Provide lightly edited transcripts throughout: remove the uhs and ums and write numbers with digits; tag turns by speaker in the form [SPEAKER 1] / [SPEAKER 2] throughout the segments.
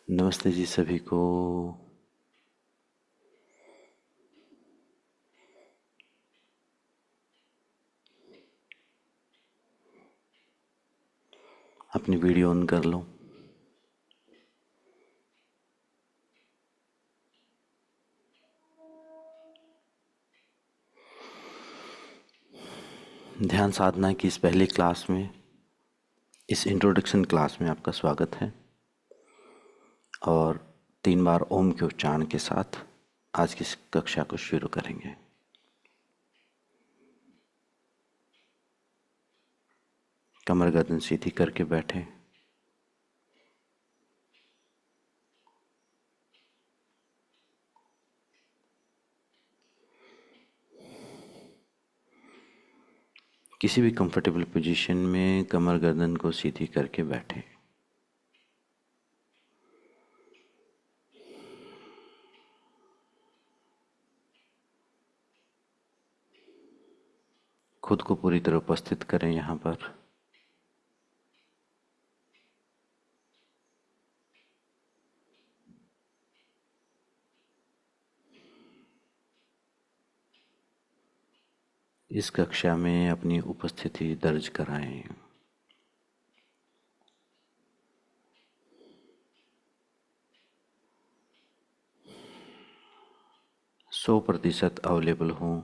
[SPEAKER 1] नमस्ते जी सभी को। अपनी वीडियो ऑन कर लो। ध्यान साधना की इस पहली क्लास में, इस इंट्रोडक्शन क्लास में आपका स्वागत है। और 3 बार ओम के उच्चारण के साथ आज की इस कक्षा को शुरू करेंगे। कमर गर्दन सीधी करके बैठें। किसी भी कंफर्टेबल पोजीशन में कमर गर्दन को सीधी करके बैठें। खुद को पूरी तरह उपस्थित करें यहाँ पर। इस कक्षा में अपनी उपस्थिति दर्ज कराएं। सौ प्रतिशत अवेलेबल हों।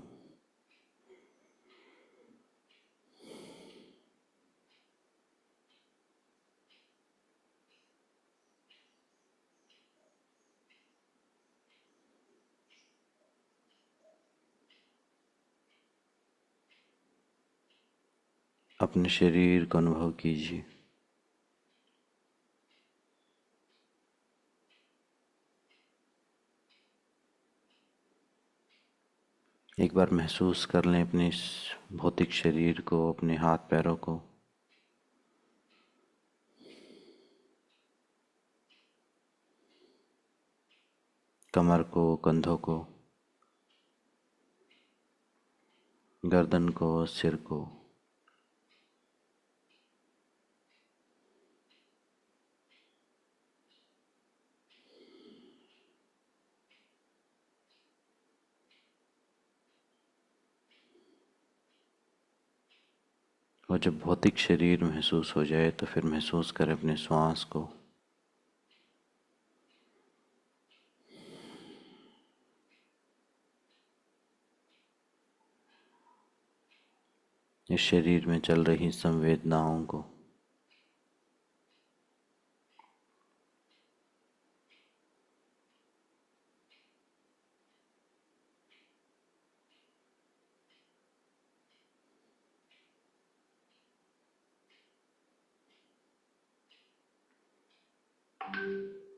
[SPEAKER 1] अपने शरीर का अनुभव कीजिए। एक बार महसूस कर लें अपने इस भौतिक शरीर को, अपने हाथ पैरों को। कमर को, कंधों को, गर्दन को, सिर को। और जब भौतिक शरीर महसूस हो जाए तो फिर महसूस करें अपने श्वास को। इस शरीर में चल रही संवेदनाओं को।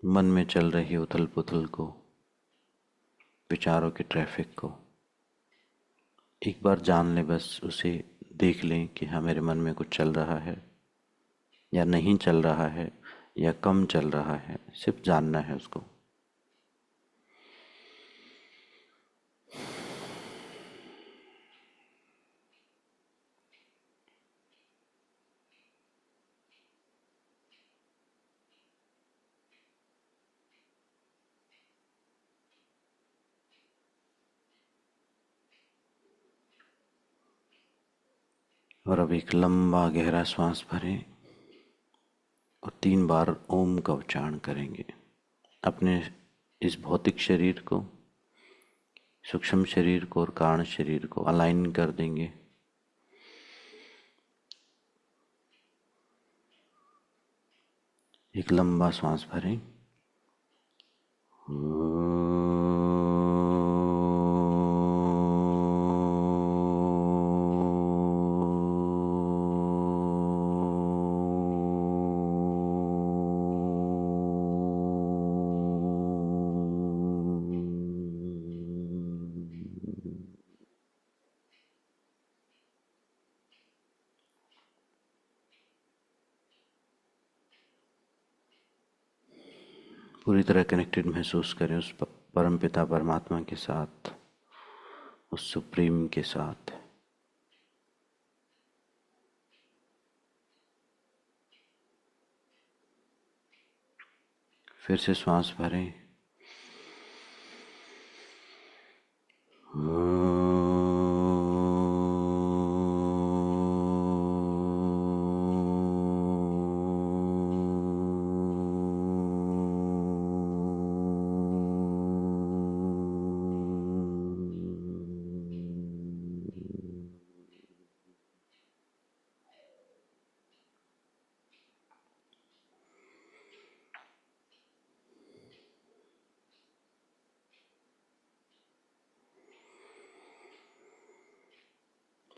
[SPEAKER 1] मन में चल रही उथल पुथल को, विचारों के ट्रैफिक को एक बार जान लें। बस उसे देख लें कि हाँ, मेरे मन में कुछ चल रहा है या नहीं चल रहा है या कम चल रहा है। सिर्फ जानना है उसको। और अब एक लंबा गहरा श्वास भरें और 3 बार ओम का उच्चारण करेंगे। अपने इस भौतिक शरीर को, सूक्ष्म शरीर को और कारण शरीर को अलाइन कर देंगे। एक लंबा श्वास भरें। पूरी तरह कनेक्टेड महसूस करें उस परम पिता परमात्मा के साथ, उस सुप्रीम के साथ। फिर से श्वास भरें।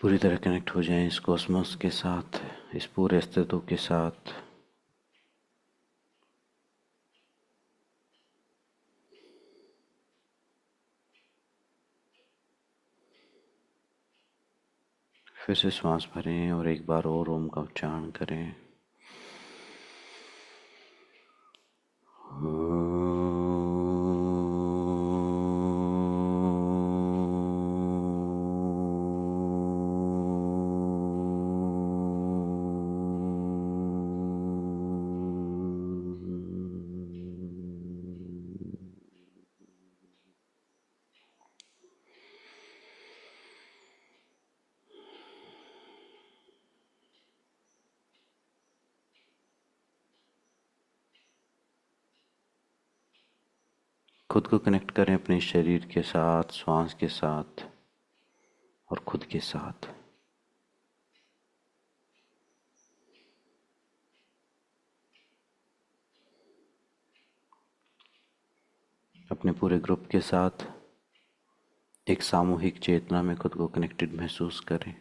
[SPEAKER 1] पूरी तरह कनेक्ट हो जाएं इस कॉस्मोस के साथ, इस पूरे अस्तित्व के साथ। फिर से श्वास भरें और एक बार और ओम का उच्चारण करें। खुद को कनेक्ट करें अपने शरीर के साथ, श्वास के साथ और खुद के साथ। अपने पूरे ग्रुप के साथ एक सामूहिक चेतना में खुद को कनेक्टेड महसूस करें।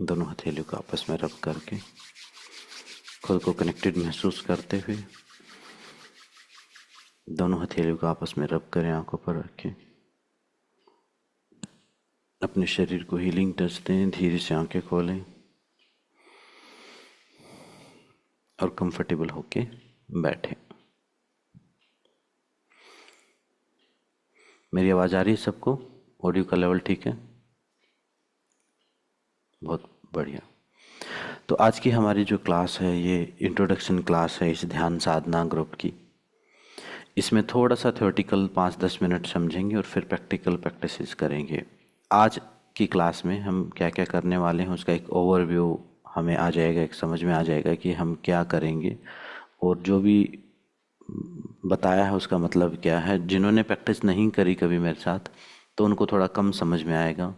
[SPEAKER 1] दोनों हथेलियों को आपस में रब करके खुद को कनेक्टेड महसूस करते हुए दोनों हथेलियों को आपस में रब करें, आंखों पर रखें। अपने शरीर को हीलिंग टच दें, धीरे से आंखें खोलें और कंफर्टेबल होके बैठें। मेरी आवाज़ आ रही है सबको? ऑडियो का लेवल ठीक है? बहुत बढ़िया। तो आज की हमारी जो क्लास है ये इंट्रोडक्शन क्लास है इस ध्यान साधना ग्रुप की। इसमें थोड़ा सा थ्योरेटिकल 5-10 मिनट समझेंगे और फिर प्रैक्टिकल प्रैक्टिसेस करेंगे। आज की क्लास में हम क्या क्या करने वाले हैं उसका एक ओवरव्यू हमें आ जाएगा, एक समझ में आ जाएगा कि हम क्या करेंगे और जो भी बताया है उसका मतलब क्या है। जिन्होंने प्रैक्टिस नहीं करी कभी मेरे साथ तो उनको थोड़ा कम समझ में आएगा,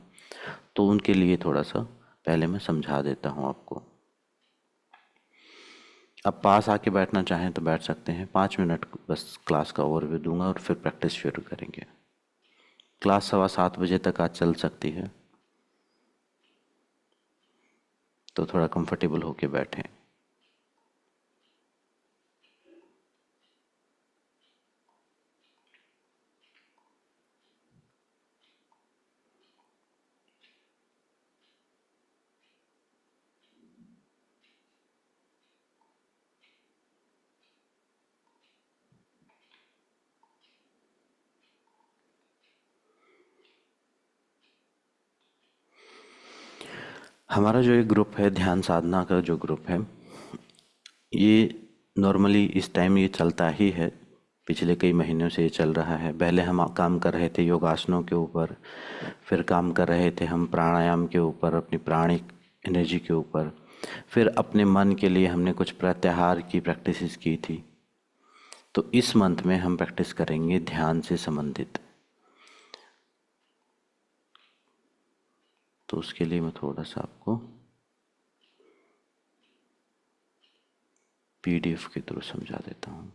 [SPEAKER 1] तो उनके लिए थोड़ा सा पहले मैं समझा देता हूँ आपको। अब पास आके बैठना चाहें तो बैठ सकते हैं। 5 मिनट बस क्लास का ओवरव्यू दूंगा और फिर प्रैक्टिस शुरू करेंगे। क्लास 7:15 बजे तक आज चल सकती है, तो थोड़ा कंफर्टेबल होके बैठें। हमारा जो एक ग्रुप है, ध्यान साधना का जो ग्रुप है, ये नॉर्मली इस टाइम ये चलता ही है। पिछले कई महीनों से ये चल रहा है। पहले हम काम कर रहे थे योगासनों के ऊपर, फिर काम कर रहे थे हम प्राणायाम के ऊपर, अपनी प्राणिक एनर्जी के ऊपर, फिर अपने मन के लिए हमने कुछ प्रत्याहार की प्रैक्टिसेस की थी। तो इस मंथ में हम प्रैक्टिस करेंगे ध्यान से संबंधित। तो उसके लिए मैं थोड़ा सा आपको पीडीएफ के थ्रू समझा देता हूँ।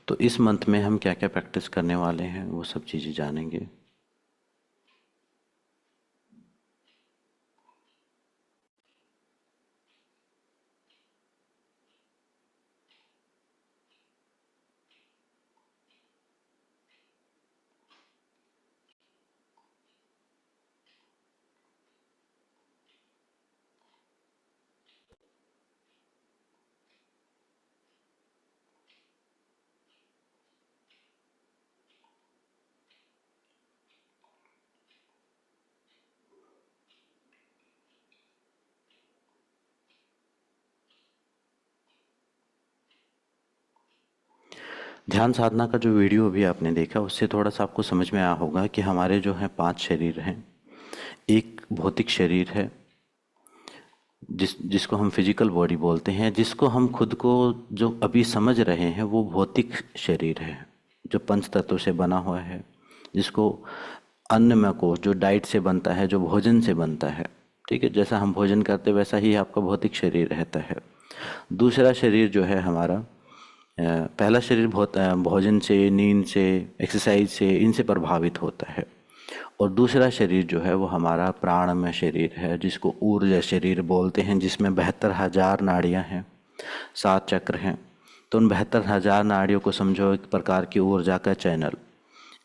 [SPEAKER 1] तो इस मंथ में हम क्या क्या प्रैक्टिस करने वाले हैं वो सब चीज़ें जानेंगे। ध्यान साधना का जो वीडियो अभी आपने देखा उससे थोड़ा सा आपको समझ में आया होगा कि हमारे जो हैं 5 शरीर हैं। एक भौतिक शरीर है जिसको हम फिजिकल बॉडी बोलते हैं, जिसको हम खुद को जो अभी समझ रहे हैं वो भौतिक शरीर है जो पंच तत्व से बना हुआ है, जिसको अन्न में को जो डाइट से बनता है, जो भोजन से बनता है। ठीक है, जैसा हम भोजन करते वैसा ही आपका भौतिक शरीर रहता है। दूसरा शरीर जो है हमारा, पहला शरीर बहुत भोजन से, नींद से, एक्सरसाइज से, इनसे प्रभावित होता है। और दूसरा शरीर जो है वो हमारा प्राणमय शरीर है, जिसको ऊर्जा शरीर बोलते हैं, जिसमें 72,000 नाड़ियाँ हैं, 7 चक्र हैं। तो उन 72,000 नाड़ियों को समझो एक प्रकार की ऊर्जा का चैनल,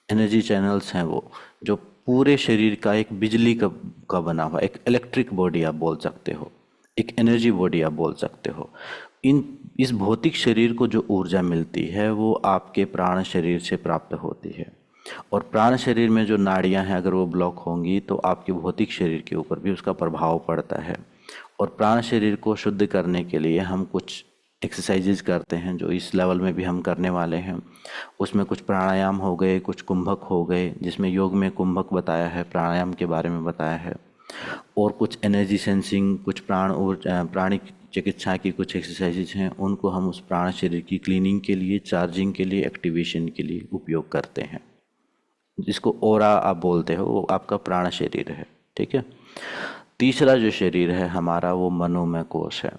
[SPEAKER 1] एनर्जी चैनल्स हैं वो, जो पूरे शरीर का एक बिजली का बना हुआ एक इलेक्ट्रिक बॉडी आप बोल सकते हो, एक एनर्जी बॉडी आप बोल सकते हो। इस भौतिक शरीर को जो ऊर्जा मिलती है वो आपके प्राण शरीर से प्राप्त होती है। और प्राण शरीर में जो नाड़ियां हैं अगर वो ब्लॉक होंगी तो आपके भौतिक शरीर के ऊपर भी उसका प्रभाव पड़ता है। और प्राण शरीर को शुद्ध करने के लिए हम कुछ एक्सरसाइजेज करते हैं जो इस लेवल में भी हम करने वाले हैं। उसमें कुछ प्राणायाम हो गए, कुछ कुंभक हो गए, जिसमें योग में कुंभक बताया है, प्राणायाम के बारे में बताया है, और कुछ एनर्जी सेंसिंग, कुछ प्राणिक चिकित्सा की कुछ एक्सरसाइजेज हैं, उनको हम उस प्राण शरीर की क्लीनिंग के लिए, चार्जिंग के लिए, एक्टिवेशन के लिए उपयोग करते हैं। जिसको ओरा आप बोलते हो वो आपका प्राण शरीर है। ठीक है, तीसरा जो शरीर है हमारा वो मनोमय कोश है।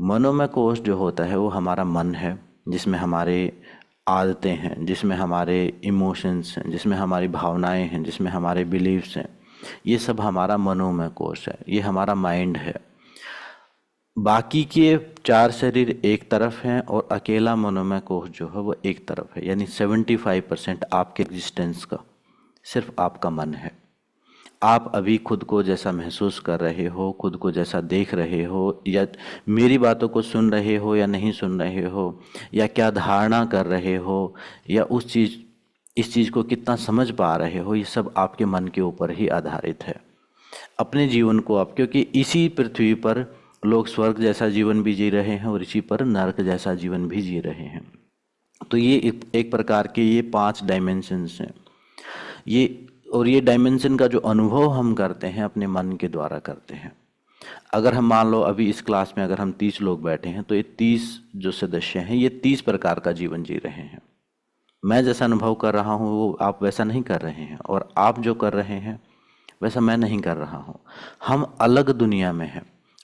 [SPEAKER 1] मनोमय कोश जो होता है वो हमारा मन है, जिसमें हमारे आदतें हैं, जिसमें हमारे इमोशंस हैं, जिसमें हमारी भावनाएं हैं, जिसमें हमारे बिलीव्स हैं। ये सब हमारा मनोमय कोश है, ये हमारा माइंड है। बाकी के 4 शरीर एक तरफ हैं और अकेला मनोमय कोश जो है वो एक तरफ है। यानी 75% आपके एग्जिस्टेंस का सिर्फ आपका मन है। आप अभी खुद को जैसा महसूस कर रहे हो, खुद को जैसा देख रहे हो, या मेरी बातों को सुन रहे हो या नहीं सुन रहे हो, या क्या धारणा कर रहे हो, या इस चीज़ को कितना समझ पा रहे हो, ये सब आपके मन के ऊपर ही आधारित है। अपने जीवन को आप, क्योंकि इसी पृथ्वी पर लोग स्वर्ग जैसा जीवन भी जी रहे हैं और इसी पर नरक जैसा जीवन भी जी रहे हैं। तो ये एक प्रकार के ये 5 डायमेंशंस हैं। ये डायमेंशन का जो अनुभव हम करते हैं अपने मन के द्वारा करते हैं। अगर हम मान लो अभी इस क्लास में अगर हम 30 लोग बैठे हैं तो ये 30 जो सदस्य हैं ये 30 प्रकार का जीवन जी रहे हैं। मैं जैसा अनुभव कर रहा हूँ वो आप वैसा नहीं कर रहे हैं, और आप जो कर रहे हैं वैसा मैं नहीं कर रहा हूँ। हम अलग दुनिया में हैं,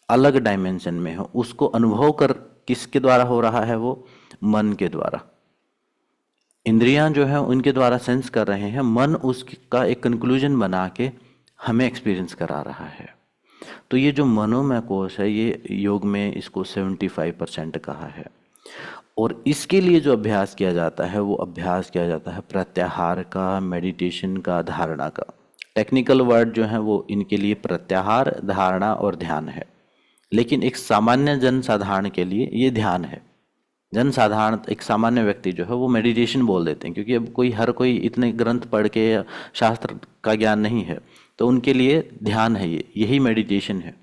[SPEAKER 1] अलग डायमेंशन में हो। उसको अनुभव कर किसके द्वारा हो रहा है? वो मन के द्वारा। इंद्रियां जो है उनके द्वारा सेंस कर रहे हैं, मन उसका एक कंक्लूजन बना के हमें एक्सपीरियंस करा रहा है। तो ये जो मनोमय कोश है ये योग में इसको 75% कहा है। और इसके लिए जो अभ्यास किया जाता है वो अभ्यास किया जाता है प्रत्याहार का, मेडिटेशन का, धारणा का। टेक्निकल वर्ड जो है वो इनके लिए प्रत्याहार, धारणा और ध्यान है। लेकिन एक सामान्य जन साधारण के लिए ये ध्यान है। जन साधारण एक सामान्य व्यक्ति जो है वो मेडिटेशन बोल देते हैं, क्योंकि अब हर कोई इतने ग्रंथ पढ़ के या शास्त्र का ज्ञान नहीं है, तो उनके लिए ध्यान है, यही मेडिटेशन है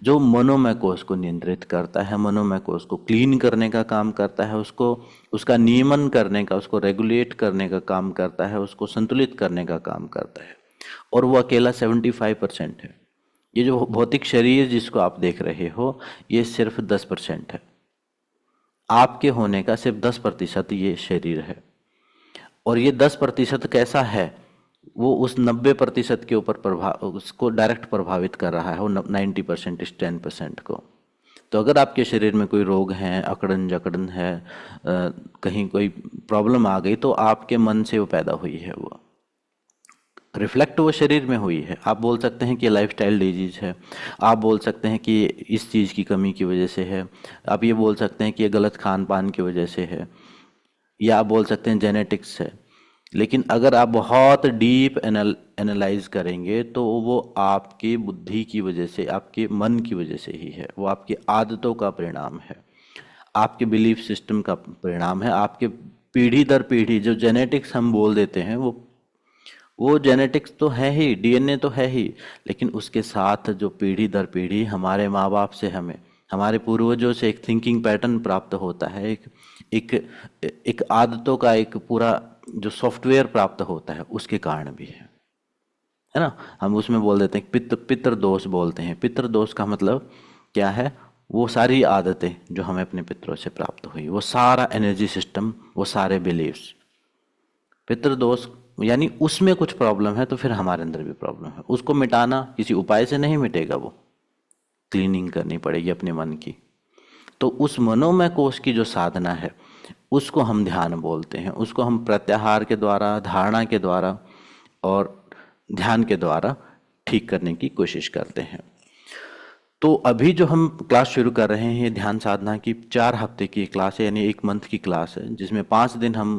[SPEAKER 1] जो मनोमय कोश को नियंत्रित करता है, मनोमय कोश को क्लीन करने का काम करता है, उसको उसका नियमन करने का, उसको रेगुलेट करने का काम करता है, उसको संतुलित करने का काम करता है। और वो अकेला 75% है। ये जो भौतिक शरीर जिसको आप देख रहे हो ये सिर्फ 10% है। आपके होने का सिर्फ 10% ये शरीर है। और ये 10% कैसा है वो उस 90% के ऊपर उसको डायरेक्ट प्रभावित कर रहा है, वो 90% इस 10% को। तो अगर आपके शरीर में कोई रोग है, अकड़न जकड़न है, कहीं कोई प्रॉब्लम आ गई, तो आपके मन से वो पैदा हुई है, वो रिफ्लेक्ट वो शरीर में हुई है। आप बोल सकते हैं कि लाइफस्टाइल डिजीज है, आप बोल सकते हैं कि इस चीज़ की कमी की वजह से है, आप ये बोल सकते हैं कि ये गलत खान पान की वजह से है, या आप बोल सकते हैं जेनेटिक्स है। लेकिन अगर आप बहुत डीप एनालाइज करेंगे तो वो आपकी बुद्धि की वजह से, आपके मन की वजह से ही है। वो आपकी आदतों का परिणाम है, आपके बिलीफ सिस्टम का परिणाम है। आपके पीढ़ी दर पीढ़ी जो जेनेटिक्स हम बोल देते हैं वो जेनेटिक्स तो है ही, डीएनए तो है ही, लेकिन उसके साथ जो पीढ़ी दर पीढ़ी हमारे माँ बाप से, हमें हमारे पूर्वजों से एक थिंकिंग पैटर्न प्राप्त होता है, एक एक आदतों का एक पूरा जो सॉफ्टवेयर प्राप्त होता है उसके कारण भी है ना। हम उसमें बोल देते हैं पितृ दोष बोलते हैं। पितृ दोष का मतलब क्या है? वो सारी आदतें जो हमें अपने पितरों से प्राप्त हुई, वो सारा एनर्जी सिस्टम, वो सारे बिलीव्स, पितृदोष यानी उसमें कुछ प्रॉब्लम है तो फिर हमारे अंदर भी प्रॉब्लम है। उसको मिटाना किसी उपाय से नहीं मिटेगा, वो क्लीनिंग करनी पड़ेगी अपने मन की। तो उस मनोमय कोष की जो साधना है उसको हम ध्यान बोलते हैं। उसको हम प्रत्याहार के द्वारा, धारणा के द्वारा और ध्यान के द्वारा ठीक करने की कोशिश करते हैं। तो अभी जो हम क्लास शुरू कर रहे हैं, ये ध्यान साधना की 4 हफ्ते की क्लास है, यानी 1 मंथ की क्लास है, जिसमें 5 दिन हम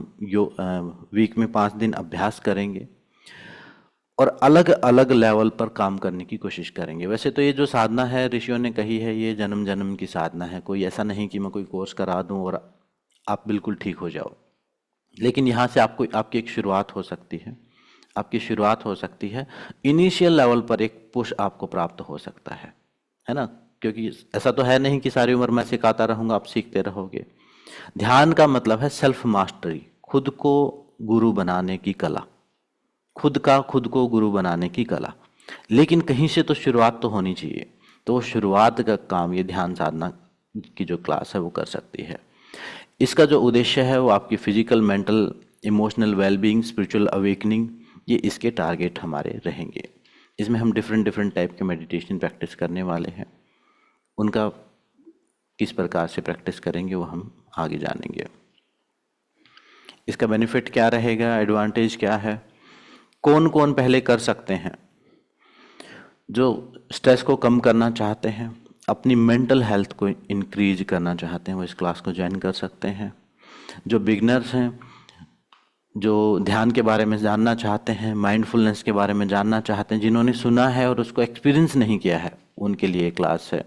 [SPEAKER 1] वीक में 5 दिन अभ्यास करेंगे और अलग अलग लेवल पर काम करने की कोशिश करेंगे। वैसे तो ये जो साधना है ऋषियों ने कही है, ये जन्म जन्म की साधना है। कोई ऐसा नहीं कि मैं कोई कोर्स करा दूं और आप बिल्कुल ठीक हो जाओ। लेकिन यहाँ से आपको आपकी एक शुरुआत हो सकती है। आपकी शुरुआत हो सकती है, इनिशियल लेवल पर एक पुश आपको प्राप्त हो सकता है ना। क्योंकि ऐसा तो है नहीं कि सारी उम्र मैं सिखाता रहूंगा, आप सीखते रहोगे। ध्यान का मतलब है सेल्फ मास्टरी, खुद को गुरु बनाने की कला, खुद को गुरु बनाने की कला। लेकिन कहीं से तो शुरुआत तो होनी चाहिए। तो वो शुरुआत का काम ये ध्यान साधना की जो क्लास है वो कर सकती है। इसका जो उद्देश्य है वो आपकी physical, mental, emotional wellbeing, spiritual awakening, ये इसके टारगेट हमारे रहेंगे। इसमें हम डिफरेंट डिफरेंट टाइप के मेडिटेशन प्रैक्टिस करने वाले हैं। उनका किस प्रकार से प्रैक्टिस करेंगे वो हम आगे जानेंगे। इसका बेनिफिट क्या रहेगा, एडवांटेज क्या है, कौन कौन पहले कर सकते हैं? जो स्ट्रेस को कम करना चाहते हैं, अपनी मेंटल हेल्थ को इंक्रीज करना चाहते हैं, वो इस क्लास को ज्वाइन कर सकते हैं। जो बिगनर्स हैं, जो ध्यान के बारे में जानना चाहते हैं, माइंडफुलनेस के बारे में जानना चाहते हैं, जिन्होंने सुना है और उसको एक्सपीरियंस नहीं किया है, उनके लिए क्लास है।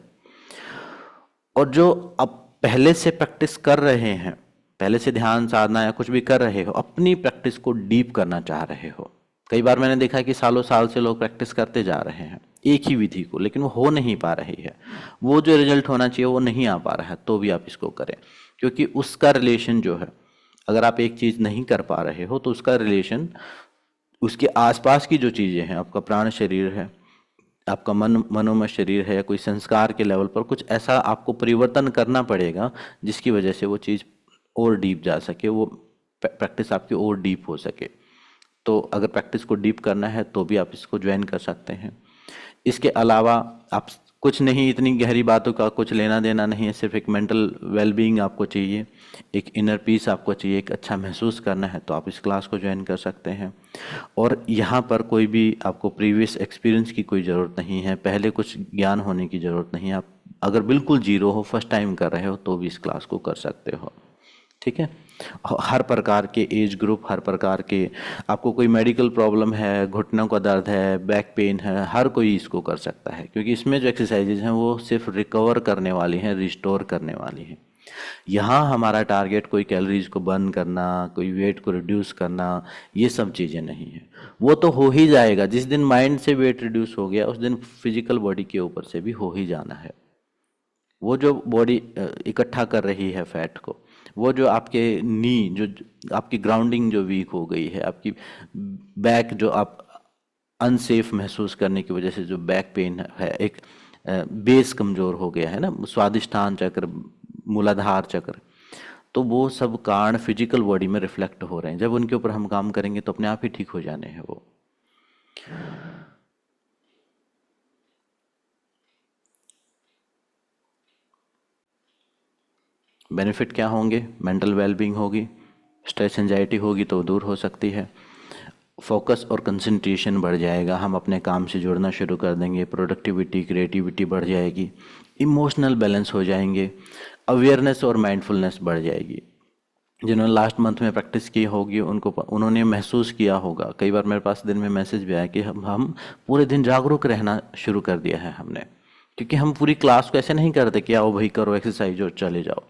[SPEAKER 1] और जो अब पहले से प्रैक्टिस कर रहे हैं, पहले से ध्यान साधना या कुछ भी कर रहे हो, अपनी प्रैक्टिस को डीप करना चाह रहे हो। कई बार मैंने देखा है कि सालों साल से लोग प्रैक्टिस करते जा रहे हैं एक ही विधि को, लेकिन वो हो नहीं पा रही है। वो जो रिजल्ट होना चाहिए वो नहीं आ पा रहा है। तो भी आप इसको करें, क्योंकि उसका रिलेशन जो है, अगर आप एक चीज़ नहीं कर पा रहे हो तो उसका रिलेशन उसके आसपास की जो चीज़ें हैं, आपका प्राण शरीर है, आपका मनोमय शरीर है, या कोई संस्कार के लेवल पर कुछ ऐसा आपको परिवर्तन करना पड़ेगा जिसकी वजह से वो चीज़ और डीप जा सके, वो प्रैक्टिस आपकी और डीप हो सके। तो अगर प्रैक्टिस को डीप करना है तो भी आप इसको ज्वाइन कर सकते हैं। इसके अलावा आप कुछ नहीं, इतनी गहरी बातों का कुछ लेना देना नहीं है, सिर्फ एक मेंटल वेलबींग आपको चाहिए, एक इनर पीस आपको चाहिए, एक अच्छा महसूस करना है, तो आप इस क्लास को ज्वाइन कर सकते हैं। और यहाँ पर कोई भी आपको प्रीवियस एक्सपीरियंस की कोई ज़रूरत नहीं है, पहले कुछ ज्ञान होने की ज़रूरत नहीं है। आप अगर बिल्कुल जीरो हो, फर्स्ट टाइम कर रहे हो, तो भी इस क्लास को कर सकते हो। ठीक है। हर प्रकार के एज ग्रुप, हर प्रकार के, आपको कोई मेडिकल प्रॉब्लम है, घुटनों का दर्द है, बैक पेन है, हर कोई इसको कर सकता है, क्योंकि इसमें जो एक्सरसाइजेज हैं वो सिर्फ रिकवर करने वाली हैं, रिस्टोर करने वाली हैं। यहाँ हमारा टारगेट कोई कैलोरीज को बर्न करना, कोई वेट को रिड्यूस करना, ये सब चीज़ें नहीं है। वो तो हो ही जाएगा। जिस दिन माइंड से वेट रिड्यूस हो गया उस दिन फिजिकल बॉडी के ऊपर से भी हो ही जाना है। वो जो बॉडी इकट्ठा कर रही है फैट को, वो जो आपके नी, जो आपकी ग्राउंडिंग जो वीक हो गई है, आपकी बैक जो आप अनसेफ महसूस करने की वजह से जो बैक पेन है, एक बेस कमजोर हो गया है ना, स्वादिष्ठान चक्र, मूलाधार चक्र, तो वो सब कारण फिजिकल बॉडी में रिफ्लेक्ट हो रहे हैं। जब उनके ऊपर हम काम करेंगे तो अपने आप ही ठीक हो जाने हैं वो। बेनिफिट क्या होंगे? मेंटल वेलबींग होगी, स्ट्रेस एंजाइटी होगी तो दूर हो सकती है, फोकस और कंसंट्रेशन बढ़ जाएगा, हम अपने काम से जुड़ना शुरू कर देंगे, प्रोडक्टिविटी, क्रिएटिविटी बढ़ जाएगी, इमोशनल बैलेंस हो जाएंगे, अवेयरनेस और माइंडफुलनेस बढ़ जाएगी। जिन्होंने लास्ट मंथ में प्रैक्टिस की होगी उन्होंने महसूस किया होगा। कई बार मेरे पास दिन में मैसेज भी आया कि हम पूरे दिन जागरूक रहना शुरू कर दिया है हमने, क्योंकि हम पूरी क्लास को ऐसे नहीं करते कि आओ भाई करो एक्सरसाइज और चले जाओ।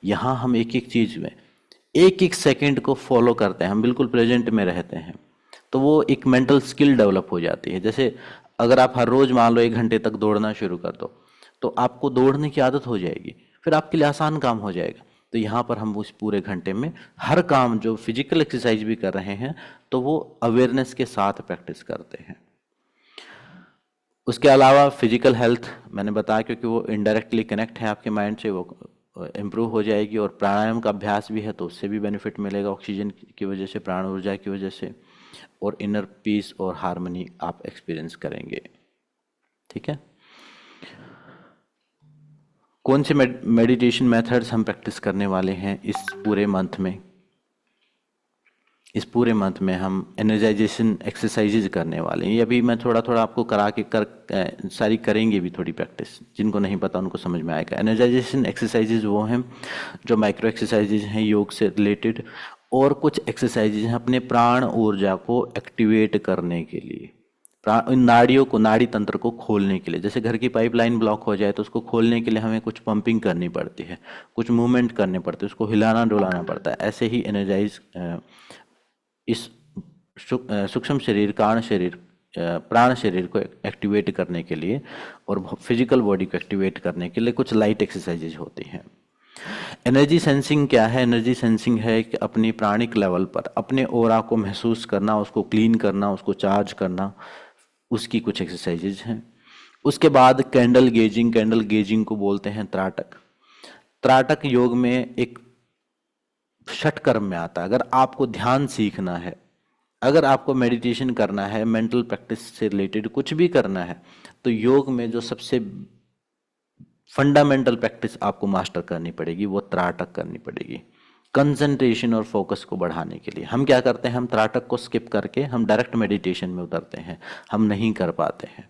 [SPEAKER 1] यहाँ हम एक एक चीज़ में एक एक सेकंड को फॉलो करते हैं, हम बिल्कुल प्रेजेंट में रहते हैं। तो वो एक मेंटल स्किल डेवलप हो जाती है। जैसे अगर आप हर रोज़ मान लो 1 घंटे तक दौड़ना शुरू कर दो, तो आपको दौड़ने की आदत हो जाएगी, फिर आपके लिए आसान काम हो जाएगा। तो यहाँ पर हम उस पूरे घंटे में हर काम जो फिजिकल एक्सरसाइज भी कर रहे हैं तो वो अवेयरनेस के साथ प्रैक्टिस करते हैं। उसके अलावा फिजिकल हेल्थ मैंने बताया, क्योंकि वो इनडायरेक्टली कनेक्ट है आपके माइंड से, वो इम्प्रूव हो जाएगी। और प्राणायाम का अभ्यास भी है तो उससे भी बेनिफिट मिलेगा, ऑक्सीजन की वजह से, प्राण ऊर्जा की वजह से, और इनर पीस और हार्मनी आप एक्सपीरियंस करेंगे। ठीक है। कौन से मेडिटेशन मेथड्स हम प्रैक्टिस करने वाले हैं इस पूरे मंथ में? इस पूरे मंथ में हम एनर्जाइजेशन एक्सरसाइजेज करने वाले हैं। ये अभी मैं थोड़ा थोड़ा आपको करा के सारी करेंगे भी थोड़ी प्रैक्टिस, जिनको नहीं पता उनको समझ में आएगा। एनर्जाइजेशन एक्सरसाइजेज वो हैं जो माइक्रो एक्सरसाइजेज हैं योग से रिलेटेड, और कुछ एक्सरसाइजेज हैं अपने प्राण ऊर्जा को एक्टिवेट करने के लिए, इन नाड़ियों को, नाड़ी तंत्र को खोलने के लिए। जैसे घर की पाइपलाइन ब्लॉक हो जाए तो उसको खोलने के लिए हमें कुछ पंपिंग करनी पड़ती है, कुछ मूवमेंट करने पड़ते हैं, उसको हिलाना डुलाना पड़ता है। ऐसे ही एनर्जाइज इस सूक्ष्म शरीर, कारण शरीर, प्राण शरीर को एक्टिवेट करने के लिए और फिजिकल बॉडी को एक्टिवेट करने के लिए कुछ लाइट एक्सरसाइजेज होती हैं। एनर्जी सेंसिंग क्या है? एनर्जी सेंसिंग है कि अपनी प्राणिक लेवल पर अपने ऑरा को महसूस करना, उसको क्लीन करना, उसको चार्ज करना, उसकी कुछ एक्सरसाइजेज हैं। उसके बाद कैंडल गेजिंग, कैंडल गेजिंग को बोलते हैं त्राटक। त्राटक योग में एक षटकर्म में आता है। अगर आपको ध्यान सीखना है, अगर आपको मेडिटेशन करना है, मेंटल प्रैक्टिस से रिलेटेड कुछ भी करना है, तो योग में जो सबसे फंडामेंटल प्रैक्टिस आपको मास्टर करनी पड़ेगी वो त्राटक करनी पड़ेगी, कंसंट्रेशन और फोकस को बढ़ाने के लिए। हम क्या करते हैं, हम त्राटक को स्किप करके हम डायरेक्ट मेडिटेशन में उतरते हैं, हम नहीं कर पाते हैं।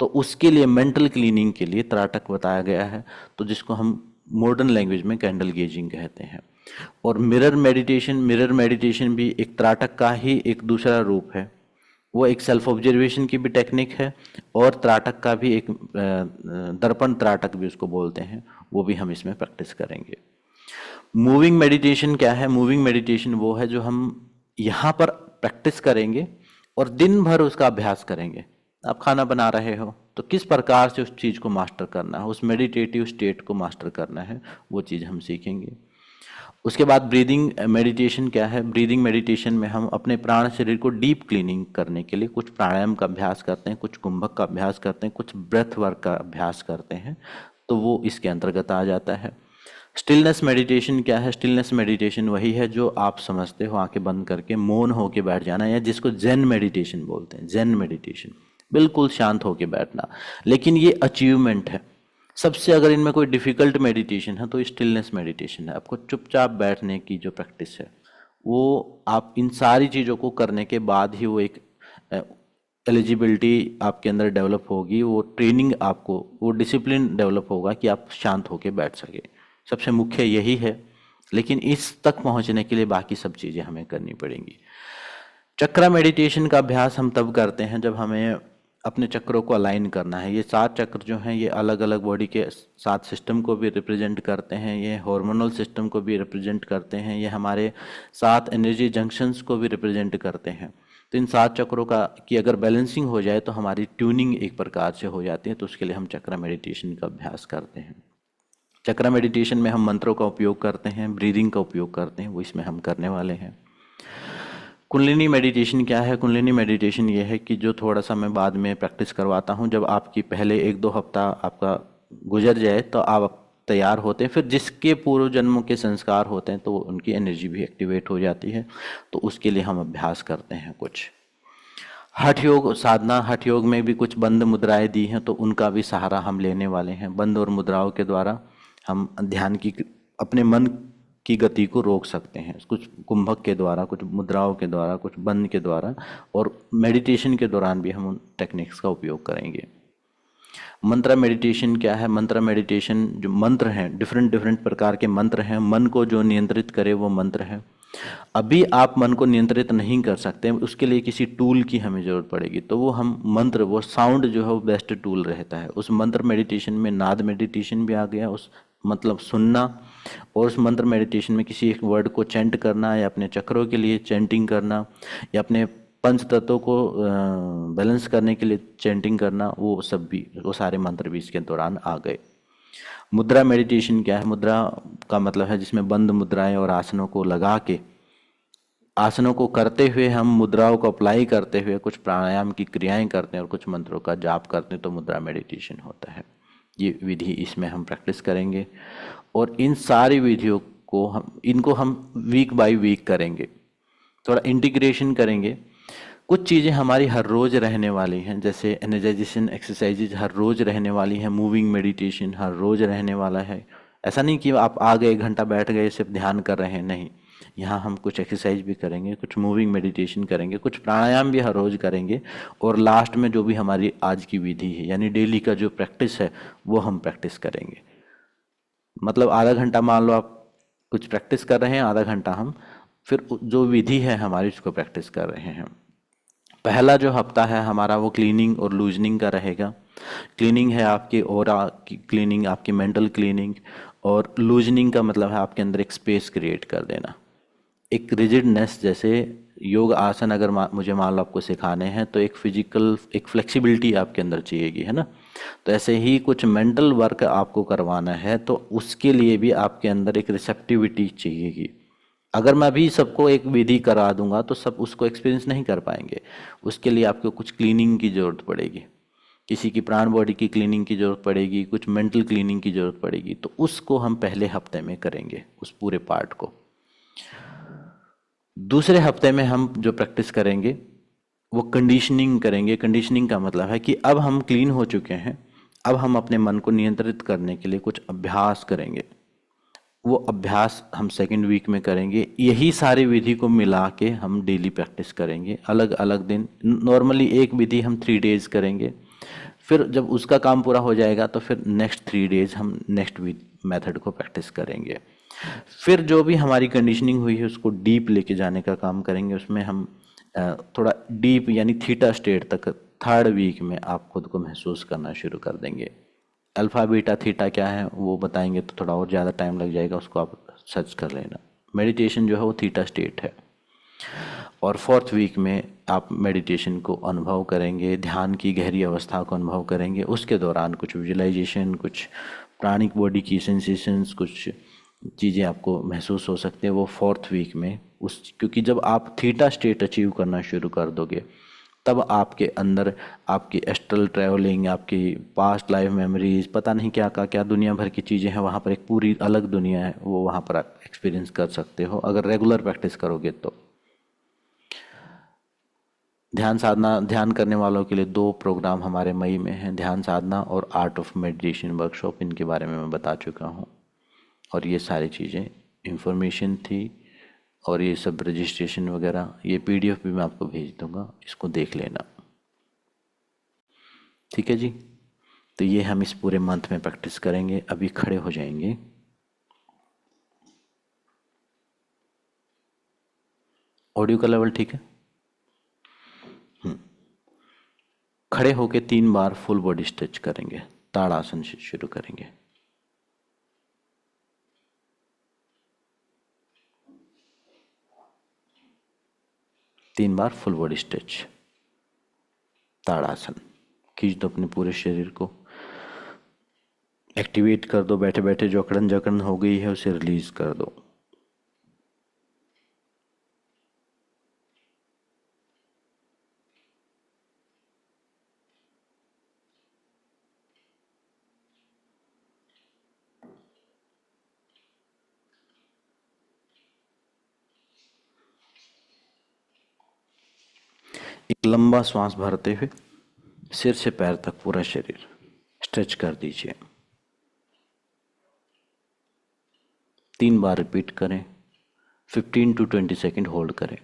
[SPEAKER 1] तो उसके लिए मेंटल क्लीनिंग के लिए त्राटक बताया गया है, तो जिसको हम मॉडर्न लैंग्वेज में कैंडल गेजिंग कहते हैं। और मिरर मेडिटेशन, मिरर मेडिटेशन भी एक त्राटक का ही एक दूसरा रूप है। वो एक सेल्फ ऑब्जर्वेशन की भी टेक्निक है, और त्राटक का भी एक दर्पण त्राटक भी उसको बोलते हैं, वो भी हम इसमें प्रैक्टिस करेंगे। मूविंग मेडिटेशन क्या है? मूविंग मेडिटेशन वो है जो हम यहाँ पर प्रैक्टिस करेंगे और दिन भर उसका अभ्यास करेंगे। आप खाना बना रहे हो तो किस प्रकार से उस चीज़ को मास्टर करना है, उस मेडिटेटिव स्टेट को मास्टर करना है, वो चीज़ हम सीखेंगे। उसके बाद ब्रीदिंग मेडिटेशन क्या है? ब्रीदिंग मेडिटेशन में हम अपने प्राण शरीर को डीप क्लीनिंग करने के लिए कुछ प्राणायाम का अभ्यास करते हैं, कुछ कुंभक का अभ्यास करते हैं, कुछ ब्रेथ वर्क का अभ्यास करते हैं, तो वो इसके अंतर्गत आ जाता है। स्टिलनेस मेडिटेशन क्या है? स्टिलनेस मेडिटेशन वही है जो आप समझते हो आंखें बंद करके मौन होके बैठ जाना, या जिसको जेन मेडिटेशन बोलते हैं। जेन मेडिटेशन बिल्कुल शांत होके बैठना, लेकिन ये अचीवमेंट है। सबसे अगर इनमें कोई डिफ़िकल्ट मेडिटेशन है तो स्टिलनेस मेडिटेशन है। आपको चुपचाप बैठने की जो प्रैक्टिस है, वो आप इन सारी चीज़ों को करने के बाद ही वो एक एलिजिबिलिटी आपके अंदर डेवलप होगी, वो ट्रेनिंग आपको, वो डिसिप्लिन डेवलप होगा कि आप शांत होकर बैठ सके। सबसे मुख्य यही है, लेकिन इस तक पहुंचने के लिए बाकी सब चीज़ें हमें करनी पड़ेंगी। चक्र मेडिटेशन का अभ्यास हम तब करते हैं जब हमें अपने चक्रों को अलाइन करना है। ये 7 चक्र जो हैं ये अलग अलग बॉडी के 7 सिस्टम को भी रिप्रेजेंट करते हैं, ये हार्मोनल सिस्टम को भी रिप्रेजेंट करते हैं, ये हमारे 7 एनर्जी जंक्शंस को भी रिप्रेजेंट करते हैं। तो इन 7 चक्रों का की अगर बैलेंसिंग हो जाए तो हमारी ट्यूनिंग एक प्रकार से हो जाती है, तो उसके लिए हम चक्र मेडिटेशन का अभ्यास करते हैं। चक्र मेडिटेशन में हम मंत्रों का उपयोग करते हैं, ब्रीदिंग का उपयोग करते हैं, वो इसमें हम करने वाले हैं। कुंडलिनी मेडिटेशन क्या है? कुंडलिनी मेडिटेशन ये है कि जो थोड़ा सा मैं बाद में प्रैक्टिस करवाता हूँ, जब आपकी पहले 1-2 हफ्ता आपका गुजर जाए तो आप तैयार होते हैं, फिर जिसके पूर्व जन्मों के संस्कार होते हैं तो उनकी एनर्जी भी एक्टिवेट हो जाती है, तो उसके लिए हम अभ्यास करते हैं। कुछ हठ योग साधना, हठ योग में भी कुछ बंद मुद्राएं दी हैं, तो उनका भी सहारा हम लेने वाले हैं। बंद और मुद्राओं के द्वारा हम ध्यान की, अपने मन की गति को रोक सकते हैं, कुछ कुंभक के द्वारा, कुछ मुद्राओं के द्वारा, कुछ बंद के द्वारा, और मेडिटेशन के दौरान भी हम उन टेक्निक्स का उपयोग करेंगे। मंत्र मेडिटेशन क्या है? मंत्र मेडिटेशन जो मंत्र हैं, डिफरेंट डिफरेंट प्रकार के मंत्र हैं, मन को जो नियंत्रित करे वो मंत्र है। अभी आप मन को नियंत्रित नहीं कर सकते, उसके लिए किसी टूल की हमें ज़रूरत पड़ेगी, तो वो हम मंत्र, वो साउंड जो है वो बेस्ट टूल रहता है। उस मंत्र मेडिटेशन में नाद मेडिटेशन भी आ गया, उस मतलब सुनना, और उस मंत्र मेडिटेशन में किसी एक वर्ड को चैंट करना, या अपने चक्रों के लिए चैंटिंग करना, या अपने पंच तत्वों को बैलेंस करने के लिए चैंटिंग करना, वो सब भी, वो सारे मंत्र भी इसके दौरान आ गए। मुद्रा मेडिटेशन क्या है? मुद्रा का मतलब है जिसमें बंद मुद्राएं और आसनों को लगा के, आसनों को करते हुए हम मुद्राओं को अप्लाई करते हुए कुछ प्राणायाम की क्रियाएं करते हैं और कुछ मंत्रों का जाप करते हैं, तो मुद्रा मेडिटेशन होता है। ये विधि इसमें हम प्रैक्टिस करेंगे, और इन सारी विधियों को हम वीक बाय वीक करेंगे, थोड़ा इंटीग्रेशन करेंगे। कुछ चीज़ें हमारी हर रोज़ रहने वाली हैं, जैसे एनर्जाइजेशन एक्सरसाइजेज हर रोज़ रहने वाली हैं, मूविंग मेडिटेशन हर रोज़ रहने वाला है। ऐसा नहीं कि आप आ गए, 1 घंटा बैठ गए, सिर्फ ध्यान कर रहे हैं, नहीं। यहाँ हम कुछ एक्सरसाइज भी करेंगे, कुछ मूविंग मेडिटेशन करेंगे, कुछ प्राणायाम भी हर रोज़ करेंगे, और लास्ट में जो भी हमारी आज की विधि है यानी डेली का जो प्रैक्टिस है वो हम प्रैक्टिस करेंगे। मतलब आधा घंटा मान लो आप कुछ प्रैक्टिस कर रहे हैं, आधा घंटा हम फिर जो विधि है हमारी उसको प्रैक्टिस कर रहे हैं। पहला जो हफ्ता है हमारा वो क्लीनिंग और लूजनिंग का रहेगा। क्लीनिंग है आपके ऑरा की क्लीनिंग, आपकी मेंटल क्लीनिंग, और लूजनिंग का मतलब है आपके अंदर एक स्पेस क्रिएट कर देना, एक रिजिडनेस। जैसे योग आसन अगर मुझे मान लो आपको सिखाने हैं तो एक फिजिकल एक फ्लेक्सिबिलिटी आपके अंदर चाहिएगी, है ना। तो ऐसे ही कुछ मेंटल वर्क आपको करवाना है तो उसके लिए भी आपके अंदर एक रिसेप्टिविटी चाहिएगी। अगर मैं भी सबको एक विधि करा दूंगा तो सब उसको एक्सपीरियंस नहीं कर पाएंगे। उसके लिए आपको कुछ क्लीनिंग की ज़रूरत पड़ेगी, किसी की प्राण बॉडी की क्लीनिंग की ज़रूरत पड़ेगी, कुछ मेंटल क्लीनिंग की ज़रूरत पड़ेगी, तो उसको हम पहले हफ्ते में करेंगे उस पूरे पार्ट को। दूसरे हफ्ते में हम जो प्रैक्टिस करेंगे वो कंडीशनिंग करेंगे। कंडीशनिंग का मतलब है कि अब हम क्लीन हो चुके हैं, अब हम अपने मन को नियंत्रित करने के लिए कुछ अभ्यास करेंगे। वो अभ्यास हम सेकेंड वीक में करेंगे। यही सारी विधि को मिला के हम डेली प्रैक्टिस करेंगे, अलग अलग दिन। नॉर्मली एक विधि हम 3 डेज करेंगे, फिर जब उसका काम पूरा हो जाएगा तो फिर नेक्स्ट 3 डेज हम नेक्स्ट मेथड को प्रैक्टिस करेंगे। फिर जो भी हमारी कंडीशनिंग हुई है उसको डीप लेके जाने का काम करेंगे। उसमें हम थोड़ा डीप यानी थीटा स्टेट तक थर्ड वीक में आप खुद को महसूस करना शुरू कर देंगे। अल्फ़ा बीटा थीटा क्या है वो बताएंगे तो थोड़ा और ज़्यादा टाइम लग जाएगा, उसको आप सर्च कर लेना। मेडिटेशन जो है वो थीटा स्टेट है। और फोर्थ वीक में आप मेडिटेशन को अनुभव करेंगे, ध्यान की गहरी अवस्था को अनुभव करेंगे। उसके दौरान कुछ विजुअलाइजेशन, कुछ प्राणिक बॉडी की सेंसेशंस, कुछ चीज़ें आपको महसूस हो सकते हैं वो फोर्थ वीक में। उस क्योंकि जब आप थीटा स्टेट अचीव करना शुरू कर दोगे तब आपके अंदर आपकी एस्ट्रल ट्रैवलिंग, आपकी पास्ट लाइफ मेमोरीज, पता नहीं क्या का क्या दुनिया भर की चीज़ें हैं वहाँ पर, एक पूरी अलग दुनिया है वो वहाँ पर आप एक्सपीरियंस कर सकते हो अगर रेगुलर प्रैक्टिस करोगे तो। ध्यान साधना, ध्यान करने वालों के लिए 2 प्रोग्राम हमारे मई में हैं, ध्यान साधना और आर्ट ऑफ मेडिटेशन वर्कशॉप। इनके बारे में मैं बता चुका हूँ, और ये सारी चीज़ें इंफॉर्मेशन थी, और ये सब रजिस्ट्रेशन वगैरह ये पीडीएफ भी मैं आपको भेज दूंगा, इसको देख लेना। ठीक है जी। तो ये हम इस पूरे मंथ में प्रैक्टिस करेंगे। अभी खड़े हो जाएंगे। ऑडियो का लेवल ठीक है? खड़े होके 3 बार फुल बॉडी स्ट्रेच करेंगे। ताड़ासन से शुरू करेंगे। तीन बार फुल बॉडी स्ट्रेच, ताड़ासन। खींच दो अपने पूरे शरीर को, एक्टिवेट कर दो। बैठे बैठे जो अकड़न जकड़न हो गई है उसे रिलीज कर दो। एक लंबा श्वास भरते हुए सिर से पैर तक पूरा शरीर स्ट्रेच कर दीजिए। 3 बार रिपीट करें। 15 to 20 सेकेंड होल्ड करें।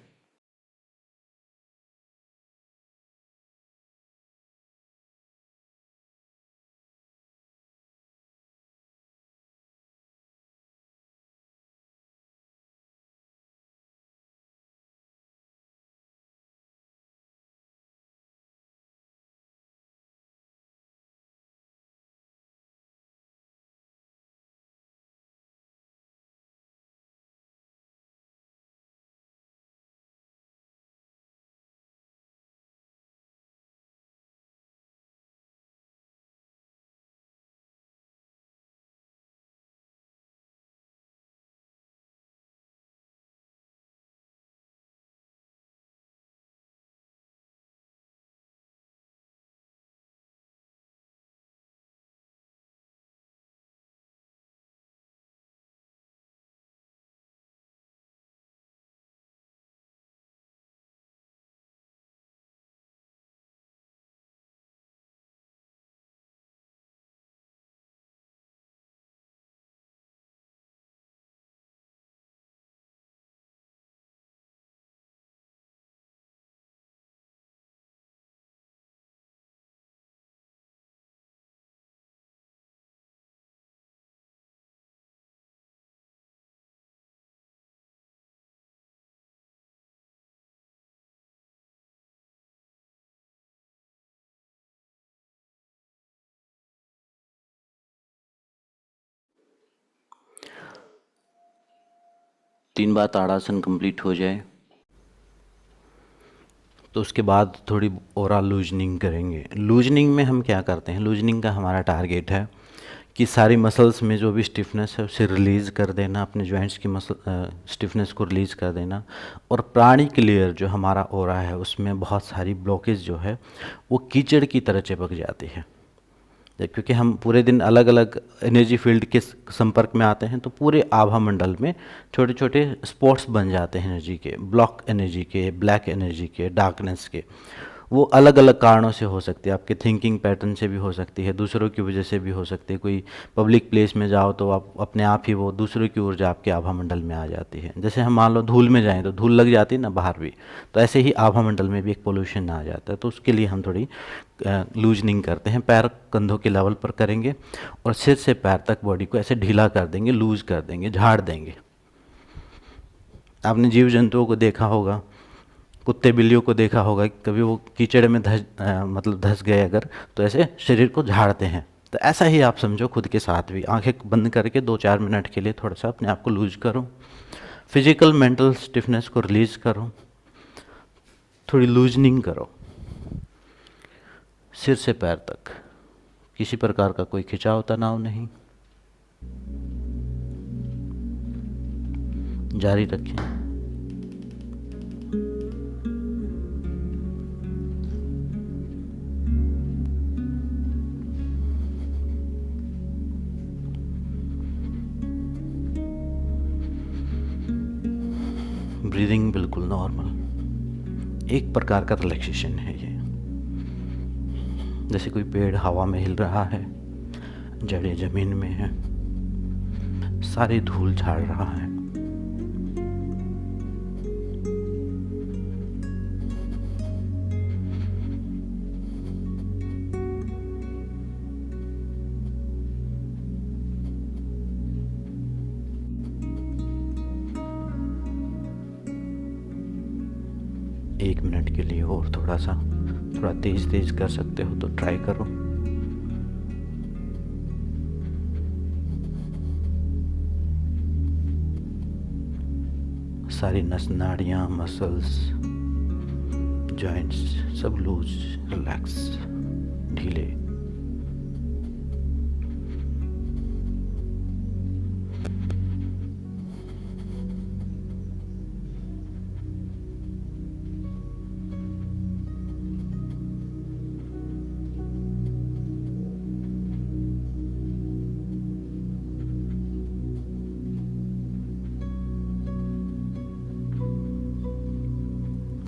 [SPEAKER 1] 3 बार ताड़ासन कंप्लीट हो जाए तो उसके बाद थोड़ी ओवरऑल लूजनिंग करेंगे। लूजनिंग में हम क्या करते हैं, लूजनिंग का हमारा टारगेट है कि सारी मसल्स में जो भी स्टिफनेस है उसे रिलीज़ कर देना, अपने जॉइंट्स की मसल स्टिफनेस को रिलीज़ कर देना। और प्राणिक लेयर जो हमारा ओरा है उसमें बहुत सारी ब्लॉकेज जो है वो कीचड़ की तरह चिपक जाती है। क्योंकि हम पूरे दिन अलग अलग एनर्जी फील्ड के संपर्क में आते हैं तो पूरे आभा मंडल में छोटे छोटे स्पॉट्स बन जाते हैं एनर्जी के, ब्लॉक एनर्जी के, ब्लैक एनर्जी के, डार्कनेस के। वो अलग अलग कारणों से हो सकती है, आपके थिंकिंग पैटर्न से भी हो सकती है, दूसरों की वजह से भी हो सकती है। कोई पब्लिक प्लेस में जाओ तो आप अपने आप ही वो दूसरों की ऊर्जा आपके आभा मंडल में आ जाती है। जैसे हम मान लो धूल में जाएं तो धूल लग जाती है ना बाहर भी, तो ऐसे ही आभा मंडल में भी एक पोल्यूशन आ जाता है। तो उसके लिए हम थोड़ी लूजनिंग करते हैं, पैर कंधों के लेवल पर करेंगे और सिर से पैर तक बॉडी को ऐसे ढीला कर देंगे, लूज कर देंगे, झाड़ देंगे। आपने जीव जंतुओं को देखा होगा, कुत्ते बिल्लियों को देखा होगा, कभी वो कीचड़ में मतलब धंस गए अगर, तो ऐसे शरीर को झाड़ते हैं। तो ऐसा ही आप समझो खुद के साथ भी, आंखें बंद करके 2-4 मिनट के लिए थोड़ा सा अपने आप को लूज करो, फिजिकल मेंटल स्टिफनेस को रिलीज करो, थोड़ी लूजनिंग करो सिर से पैर तक, किसी प्रकार का कोई खिंचाव तनाव नहीं। जारी रखें। ब्रीदिंग बिल्कुल नॉर्मल, एक प्रकार का रिलैक्सेशन है ये। जैसे कोई पेड़ हवा में हिल रहा है, जड़ें जमीन में हैं, सारी धूल झाड़ रहा है। एक मिनट के लिए और थोड़ा तेज तेज कर सकते हो तो ट्राई करो। सारी नस नाड़ियाँ, मसल्स, जॉइंट्स सब लूज, रिलैक्स, ढीले।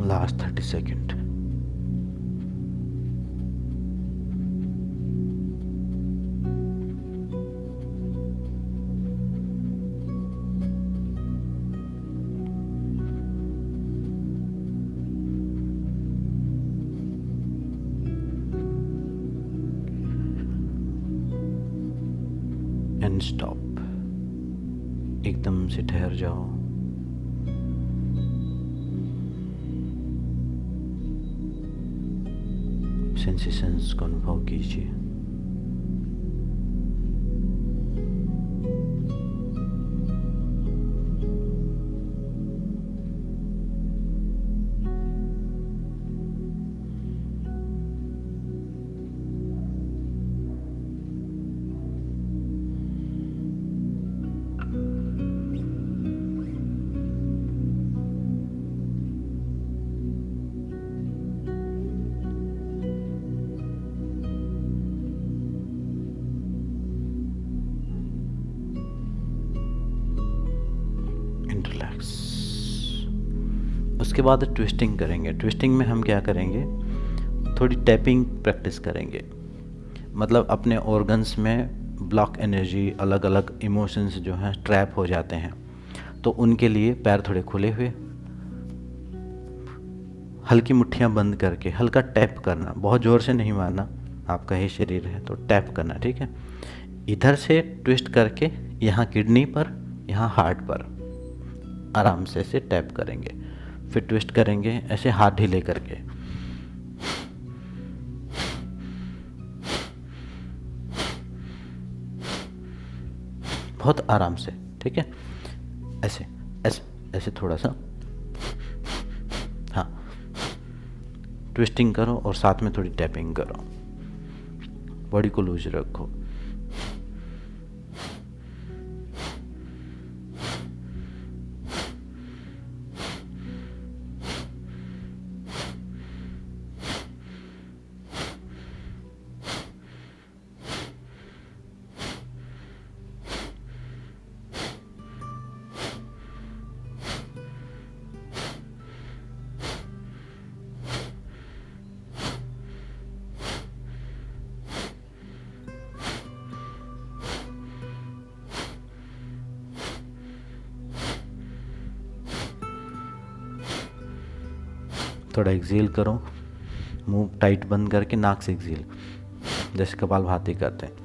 [SPEAKER 1] Last 30 second. And stop. एकदम से ठहर जाओ। सेंसेशंस को अनुभव कीजिए। रिलैक्स। उसके बाद ट्विस्टिंग करेंगे। ट्विस्टिंग में हम क्या करेंगे, थोड़ी टैपिंग प्रैक्टिस करेंगे। मतलब अपने ऑर्गन्स में ब्लॉक एनर्जी, अलग अलग इमोशंस जो हैं ट्रैप हो जाते हैं, तो उनके लिए पैर थोड़े खुले हुए, हल्की मुट्ठियाँ बंद करके हल्का टैप करना, बहुत ज़ोर से नहीं मारना, आपका ही शरीर है तो टैप करना, ठीक है। इधर से ट्विस्ट करके यहाँ किडनी पर, यहाँ हार्ट पर आराम से ऐसे टैप करेंगे, फिर ट्विस्ट करेंगे ऐसे हाथ ढीले करके, बहुत आराम से, ठीक है। ऐसे ऐसे ऐसे थोड़ा सा, हाँ, ट्विस्टिंग करो और साथ में थोड़ी टैपिंग करो, बॉडी को लूज रखो। थोड़ा एक्सेल करो, मुंह टाइट बंद करके नाक से एक्सेल, जैसे कपालभाति करते हैं।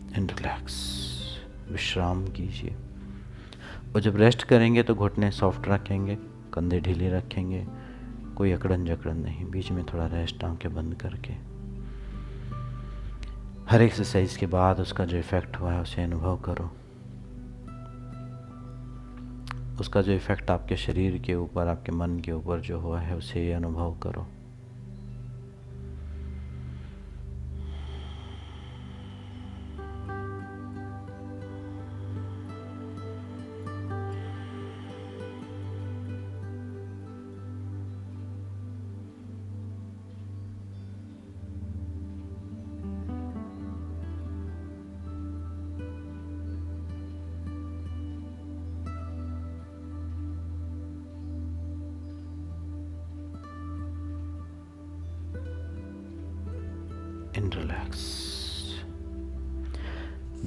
[SPEAKER 1] एंड रिलैक्स, विश्राम कीजिए। और जब रेस्ट करेंगे तो घुटने सॉफ्ट रखेंगे, कंधे ढीले रखेंगे, कोई अकड़न जकड़न नहीं, बीच में थोड़ा रेस्ट, आंखें बंद करके। हर एक्सरसाइज के बाद उसका जो इफ़ेक्ट हुआ है उसे अनुभव करो, उसका जो इफ़ेक्ट आपके शरीर के ऊपर, आपके मन के ऊपर जो हुआ है उसे अनुभव करो। इन रिलैक्स।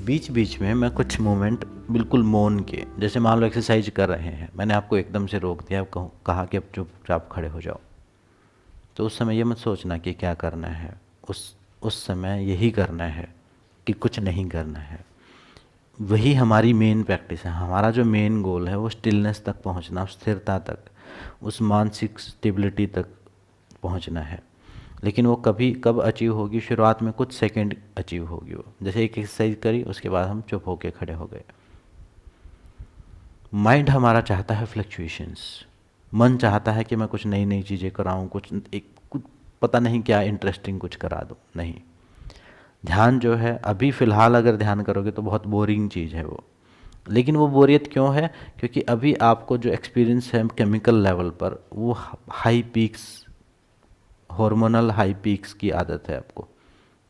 [SPEAKER 1] बीच बीच में मैं कुछ मोमेंट बिल्कुल मौन के, जैसे मान लो एक्सरसाइज कर रहे हैं, मैंने आपको एकदम से रोक दिया, कहा कि अब चुपचाप खड़े हो जाओ, तो उस समय ये मत सोचना कि क्या करना है, उस समय यही करना है कि कुछ नहीं करना है। वही हमारी मेन प्रैक्टिस है। हमारा जो मेन गोल है वो स्टिलनेस तक पहुंचना, स्थिरता तक, उस मानसिक स्टेबिलिटी तक पहुंचना है। लेकिन वो कभी कब अचीव होगी? शुरुआत में कुछ सेकंड अचीव होगी वो, जैसे एक एक्सरसाइज करी उसके बाद हम चुप होके खड़े हो गए। माइंड हमारा चाहता है फ्लक्चुएशंस, मन चाहता है कि मैं कुछ नई नई चीज़ें कराऊं, कुछ पता नहीं क्या इंटरेस्टिंग कुछ करा दूं। नहीं, ध्यान जो है अभी फ़िलहाल अगर ध्यान करोगे तो बहुत बोरिंग चीज़ है वो। लेकिन वो बोरियत क्यों है? क्योंकि अभी आपको जो एक्सपीरियंस है केमिकल लेवल पर, वो high peaks, hormonal high peaks की आदत है आपको,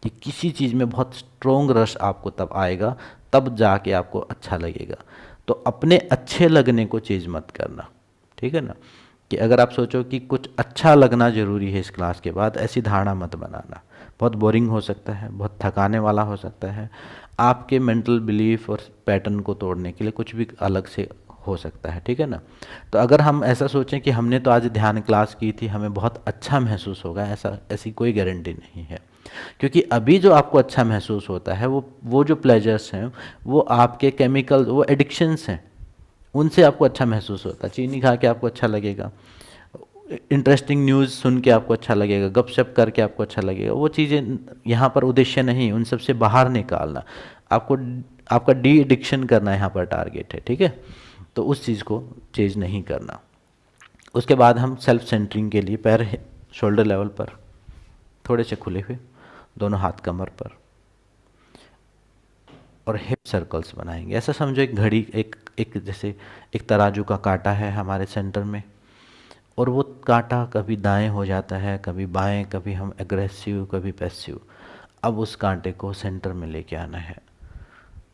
[SPEAKER 1] कि किसी चीज़ में बहुत स्ट्रोंग रश आपको तब आएगा, तब जाके आपको अच्छा लगेगा। तो अपने अच्छे लगने को चेंज मत करना, ठीक है ना? कि अगर आप सोचो कि कुछ अच्छा लगना ज़रूरी है इस क्लास के बाद, ऐसी धारणा मत बनाना। बहुत बोरिंग हो सकता है, बहुत थकाने वाला हो सकता है। आपके मेंटल बिलीफ और पैटर्न को तोड़ने के लिए कुछ भी अलग से हो सकता है, ठीक है ना? तो अगर हम ऐसा सोचें कि हमने तो आज ध्यान क्लास की थी, हमें बहुत अच्छा महसूस होगा, ऐसी कोई गारंटी नहीं है। क्योंकि अभी जो आपको अच्छा महसूस होता है वो जो प्लेजर्स हैं, वो आपके केमिकल, वो एडिक्शंस हैं, उनसे आपको अच्छा महसूस होता है। चीनी खा के आपको अच्छा लगेगा, इंटरेस्टिंग न्यूज़ सुन के आपको अच्छा लगेगा, गपशप करके आपको अच्छा लगेगा। वो चीज़ें यहाँ पर उद्देश्य नहीं, उन सबसे बाहर निकालना आपको, आपका डी एडिक्शन करना यहाँ पर टारगेट है, ठीक है? तो उस चीज़ को चेंज नहीं करना। उसके बाद हम सेल्फ सेंटरिंग के लिए पैर शोल्डर लेवल पर थोड़े से खुले हुए, दोनों हाथ कमर पर, और हिप सर्कल्स बनाएंगे। ऐसा समझो एक घड़ी, एक जैसे एक तराजू का कांटा है हमारे सेंटर में, और वो कांटा कभी दाएं हो जाता है, कभी बाएं, कभी हम एग्रेसिव, कभी पैसिव। अब उस कांटे को सेंटर में लेके आना है।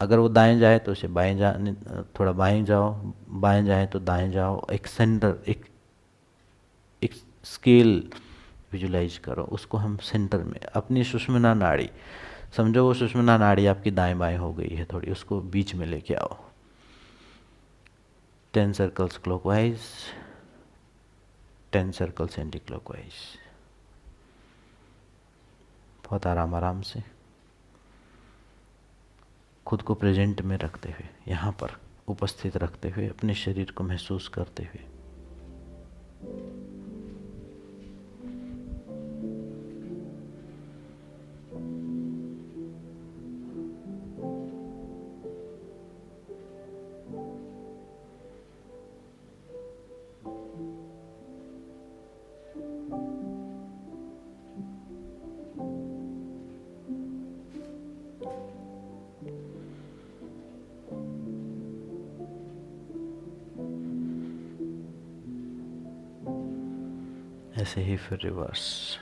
[SPEAKER 1] अगर वो दाएं जाए तो उसे बाएं जाने, थोड़ा बाएं जाओ, बाएं जाए तो दाएं जाओ। एक सेंटर, एक स्केल विजुलाइज करो, उसको हम सेंटर में, अपनी सुषुम्ना नाड़ी समझो वो सुषुम्ना नाड़ी आपकी दाएं बाएं हो गई है थोड़ी, उसको बीच में लेके आओ। 10 circles clockwise, 10 circles anti clockwise. बहुत आराम आराम से खुद को प्रेजेंट में रखते हुए, यहाँ पर उपस्थित रखते हुए, अपने शरीर को महसूस करते हुए। ऐसे ही फिर रिवर्स।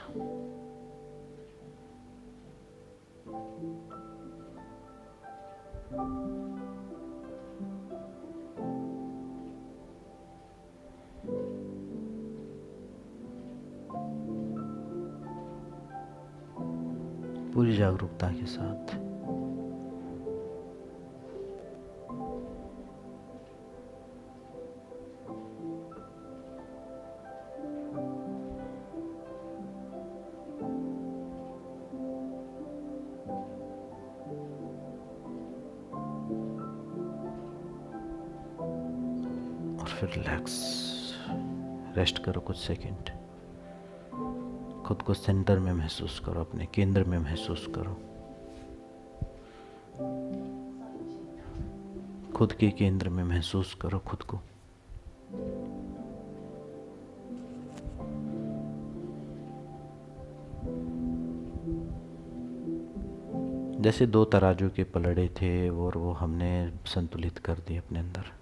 [SPEAKER 1] पूरी जागरूकता के साथ। फिर रिलैक्स, रेस्ट करो कुछ सेकंड। खुद को सेंटर में महसूस करो, अपने केंद्र में महसूस करो, खुद के केंद्र में महसूस करो खुद को। जैसे 2 तराजू के पलड़े थे और वो हमने संतुलित कर दिए अपने अंदर।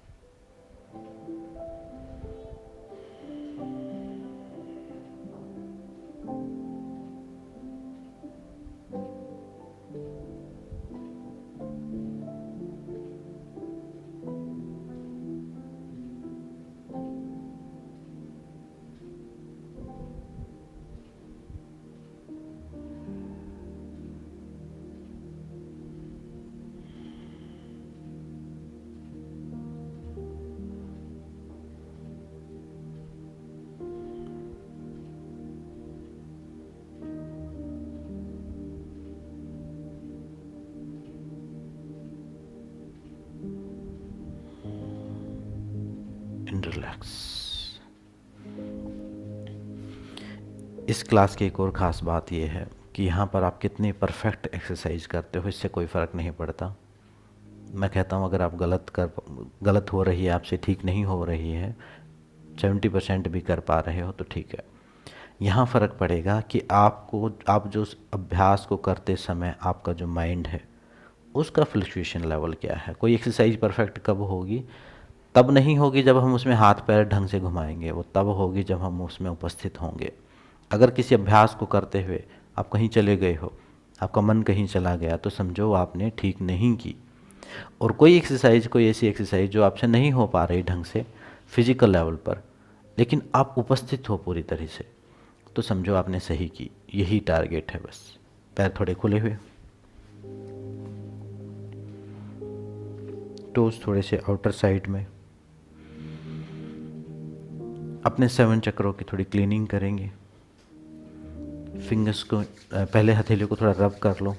[SPEAKER 1] रिलैक्स। इस क्लास की एक और ख़ास बात यह है कि यहाँ पर आप कितनी परफेक्ट एक्सरसाइज करते हो इससे कोई फ़र्क नहीं पड़ता। मैं कहता हूँ अगर आप गलत हो रही है आपसे, ठीक नहीं हो रही है, 70% भी कर पा रहे हो तो ठीक है। यहाँ फ़र्क पड़ेगा कि आप जो अभ्यास को करते समय आपका जो माइंड है उसका फ्लक्चुएशन लेवल क्या है। कोई एक्सरसाइज परफेक्ट कब होगी? तब नहीं होगी जब हम उसमें हाथ पैर ढंग से घुमाएंगे, वो तब होगी जब हम उसमें उपस्थित होंगे। अगर किसी अभ्यास को करते हुए आप कहीं चले गए हो, आपका मन कहीं चला गया, तो समझो आपने ठीक नहीं की। और कोई ऐसी एक्सरसाइज जो आपसे नहीं हो पा रही ढंग से फिजिकल लेवल पर, लेकिन आप उपस्थित हो पूरी तरह से, तो समझो आपने सही की। यही टारगेट है बस। पैर थोड़े खुले हुए, टोज थोड़े से आउटर साइड में। अपने 7 चक्रों की थोड़ी क्लीनिंग करेंगे। फिंगर्स को पहले हथेली को थोड़ा रब कर लो,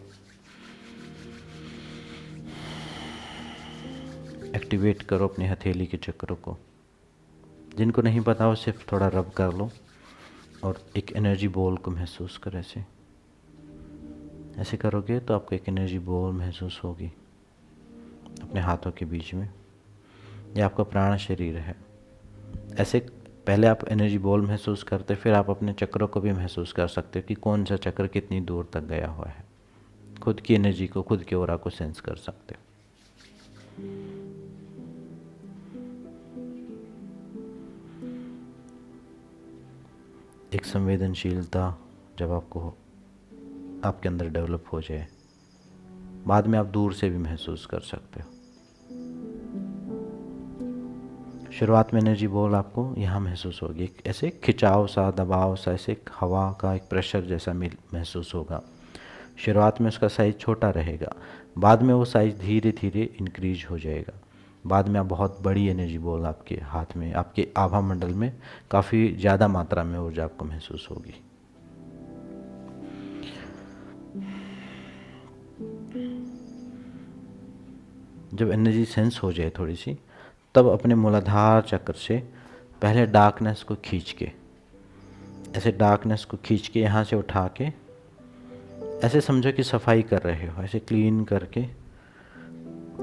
[SPEAKER 1] एक्टिवेट करो अपने हथेली के चक्रों को। जिनको नहीं पता वो सिर्फ थोड़ा रब कर लो और एक एनर्जी बॉल को महसूस करो। ऐसे करोगे तो आपको एक एनर्जी बॉल महसूस होगी अपने हाथों के बीच में। ये आपका प्राण शरीर है। ऐसे पहले आप एनर्जी बॉल महसूस करते, फिर आप अपने चक्रों को भी महसूस कर सकते हो कि कौन सा चक्र कितनी दूर तक गया हुआ है। खुद की एनर्जी को, खुद के ऑरा को सेंस कर सकते हो। एक संवेदनशीलता जब आपके अंदर डेवलप हो जाए, बाद में आप दूर से भी महसूस कर सकते हो। शुरुआत में एनर्जी बॉल आपको यहाँ महसूस होगी, ऐसे खिंचाव सा, दबाव सा, ऐसे हवा का एक प्रेशर जैसा महसूस होगा। शुरुआत में उसका साइज़ छोटा रहेगा, बाद में वो साइज़ धीरे धीरे इंक्रीज हो जाएगा। बाद में आप बहुत बड़ी एनर्जी बॉल आपके हाथ में, आपके आभा मंडल में काफ़ी ज़्यादा मात्रा में ऊर्जा आपको महसूस होगी। जब एनर्जी सेंस हो जाए थोड़ी सी, तब अपने मूलाधार चक्र से पहले डार्कनेस को खींच के, ऐसे डार्कनेस को खींच के यहाँ से उठा के, ऐसे समझो कि सफाई कर रहे हो, ऐसे क्लीन करके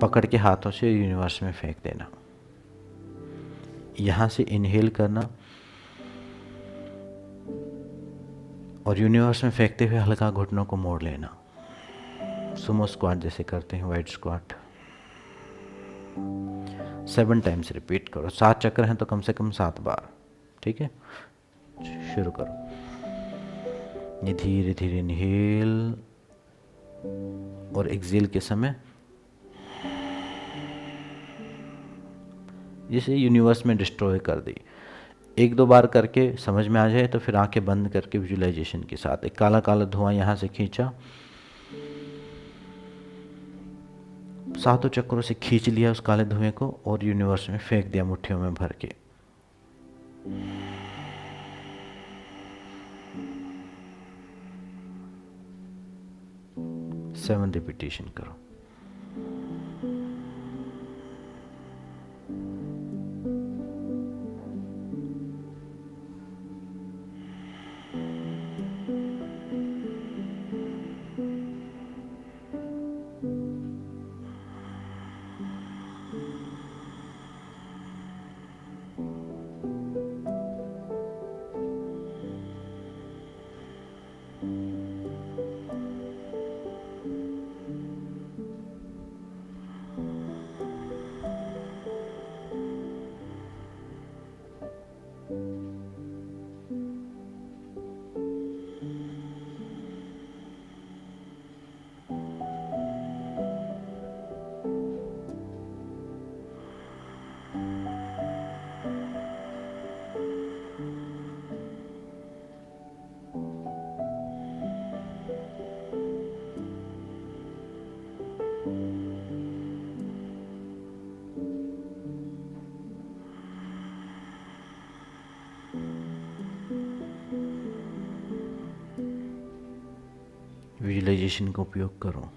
[SPEAKER 1] पकड़ के हाथों से यूनिवर्स में फेंक देना। यहाँ से इनहेल करना और यूनिवर्स में फेंकते हुए हल्का घुटनों को मोड़ लेना, सुमो स्क्वाट जैसे करते हैं, वाइड स्क्वाट। 7 टाइम्स रिपीट करो। 7 चक्र हैं तो कम से कम 7 बार, ठीक है। शुरू करो। ये धीरे धीरे इनहेल और एक्सेल के समय जिसे यूनिवर्स में डिस्ट्रॉय कर दी। 1-2 बार करके समझ में आ जाए तो फिर आंखें बंद करके विजुअलाइजेशन के साथ एक काला काला धुआं यहाँ से खींचा, 7 चक्रों से खींच लिया उस काले धुएं को और यूनिवर्स में फेंक दिया मुट्ठियों में भर के। सेवन रिपीटेशन करो। विजुअलाइजेशन का उपयोग करो।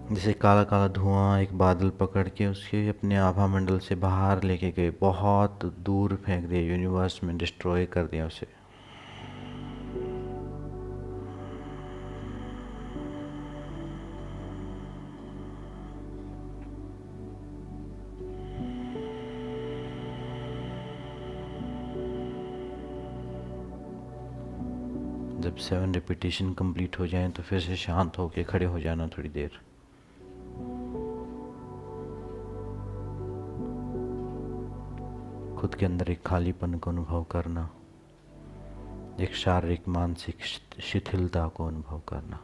[SPEAKER 1] जैसे काला काला धुआं एक बादल पकड़ के उसके अपने आभा मंडल से बाहर लेके गए, बहुत दूर फेंक दिया, यूनिवर्स में डिस्ट्रॉय कर दिया उसे। जब 7 रिपीटेशन कंप्लीट हो जाएं तो फिर से शांत होके खड़े हो जाना थोड़ी देर। खुद के अंदर एक खालीपन को अनुभव करना, एक शारीरिक मानसिक शिथिलता को अनुभव करना।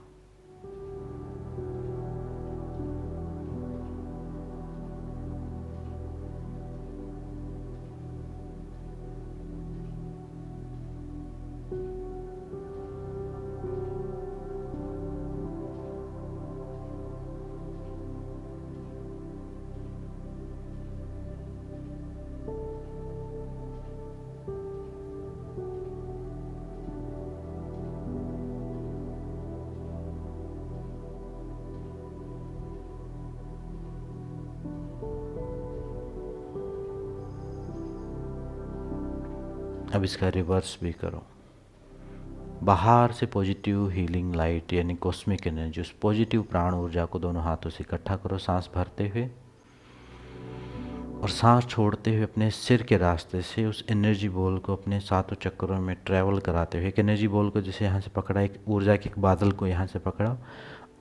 [SPEAKER 1] अब इसका रिवर्स भी करो। बाहर से पॉजिटिव हीलिंग लाइट यानी कॉस्मिक एनर्जी, उस पॉजिटिव प्राण ऊर्जा को दोनों हाथों से इकट्ठा करो, सांस भरते हुए और सांस छोड़ते हुए अपने सिर के रास्ते से उस एनर्जी बॉल को अपने 7 चक्रों में ट्रैवल कराते हुए, एक एनर्जी बॉल को जैसे यहाँ से पकड़ा, एक ऊर्जा के एक बादल को यहाँ से पकड़ा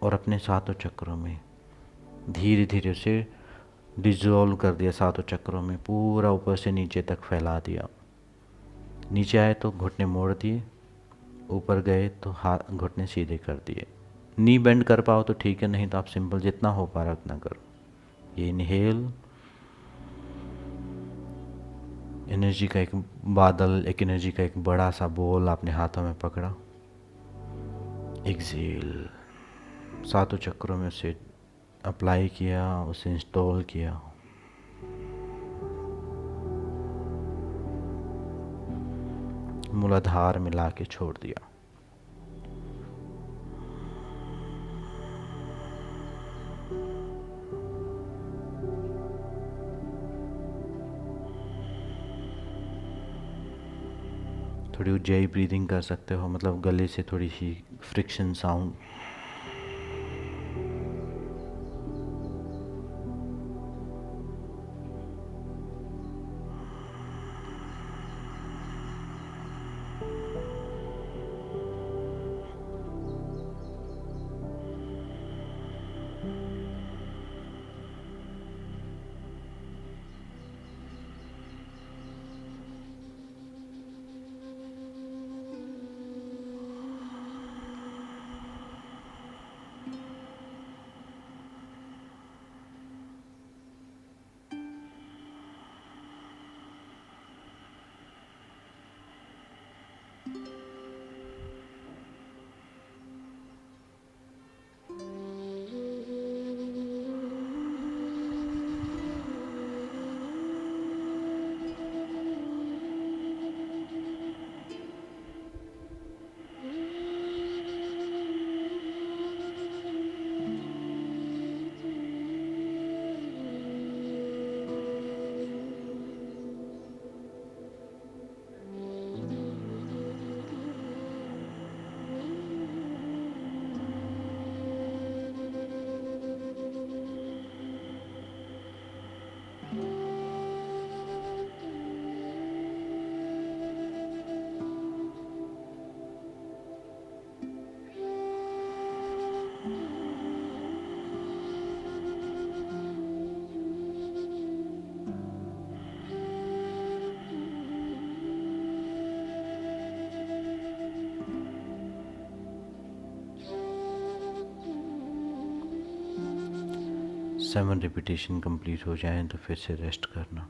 [SPEAKER 1] और अपने सातों चक्रों में धीरे धीरे उसे डिजोल्व कर दिया। सातों चक्रों में पूरा ऊपर से नीचे तक फैला दिया। नीचे आए तो घुटने मोड़ दिए, ऊपर गए तो हाथ घुटने सीधे कर दिए। नी बेंड कर पाओ तो ठीक है, नहीं तो आप सिंपल जितना हो पा रहा उतना करो। ये इनहेल, एनर्जी का एक बादल, एक एनर्जी का एक बड़ा सा बोल आपने हाथों में पकड़ा। एक्सेल, सातों चक्रों में उसे अप्लाई किया, उसे इंस्टॉल किया। मूलाधार में ला के छोड़ दिया। थोड़ी उज्जैई ब्रीदिंग कर सकते हो, मतलब गले से थोड़ी सी friction sound. Seven repetition complete हो जाए तो फिर से रेस्ट करना।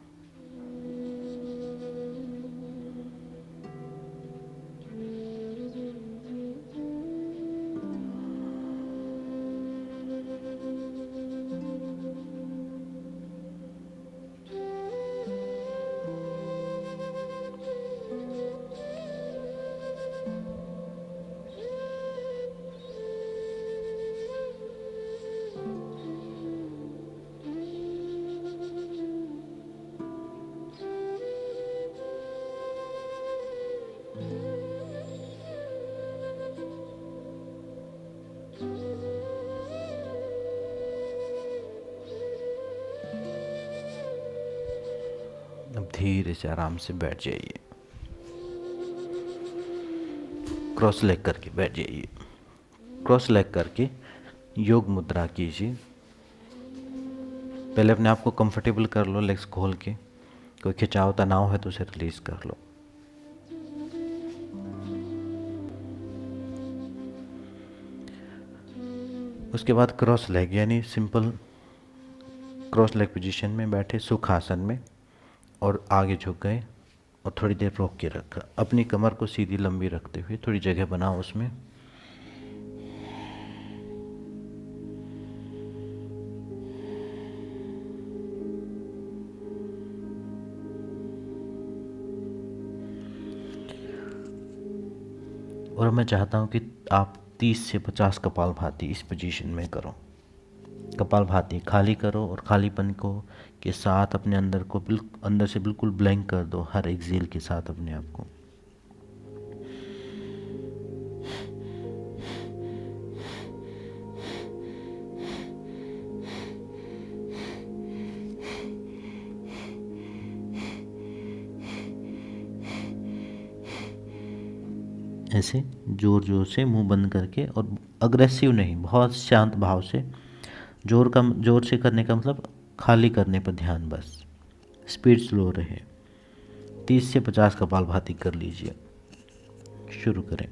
[SPEAKER 1] अब धीरे से आराम से बैठ जाइए, क्रॉस लेग करके बैठ जाइए। क्रॉस लेग करके योग मुद्रा कीजिए। पहले अपने आप को कंफर्टेबल कर लो, लेग्स खोल के। कोई खिंचाव तनाव है तो उसे रिलीज कर लो। उसके बाद क्रॉस लेग यानी सिंपल क्रॉस लेग पोजीशन में बैठे सुखासन में, और आगे झुक गए और थोड़ी देर रोक के रखा। अपनी कमर को सीधी लंबी रखते हुए थोड़ी जगह बनाओ उसमें। और मैं चाहता हूँ कि आप 30 से 50 कपालभाति इस पोजीशन में करो। कपालभाति खाली करो और खालीपन को के साथ अपने अंदर को अंदर से बिल्कुल ब्लैंक कर दो हर एक्सेल के साथ अपने आप को। ऐसे जोर जोर से मुंह बंद करके, और अग्रेसिव नहीं, बहुत शांत भाव से। जोर से करने का मतलब खाली करने पर ध्यान, बस स्पीड स्लो रहे। 30 से 50 कपालभाति कर लीजिए। शुरू करें।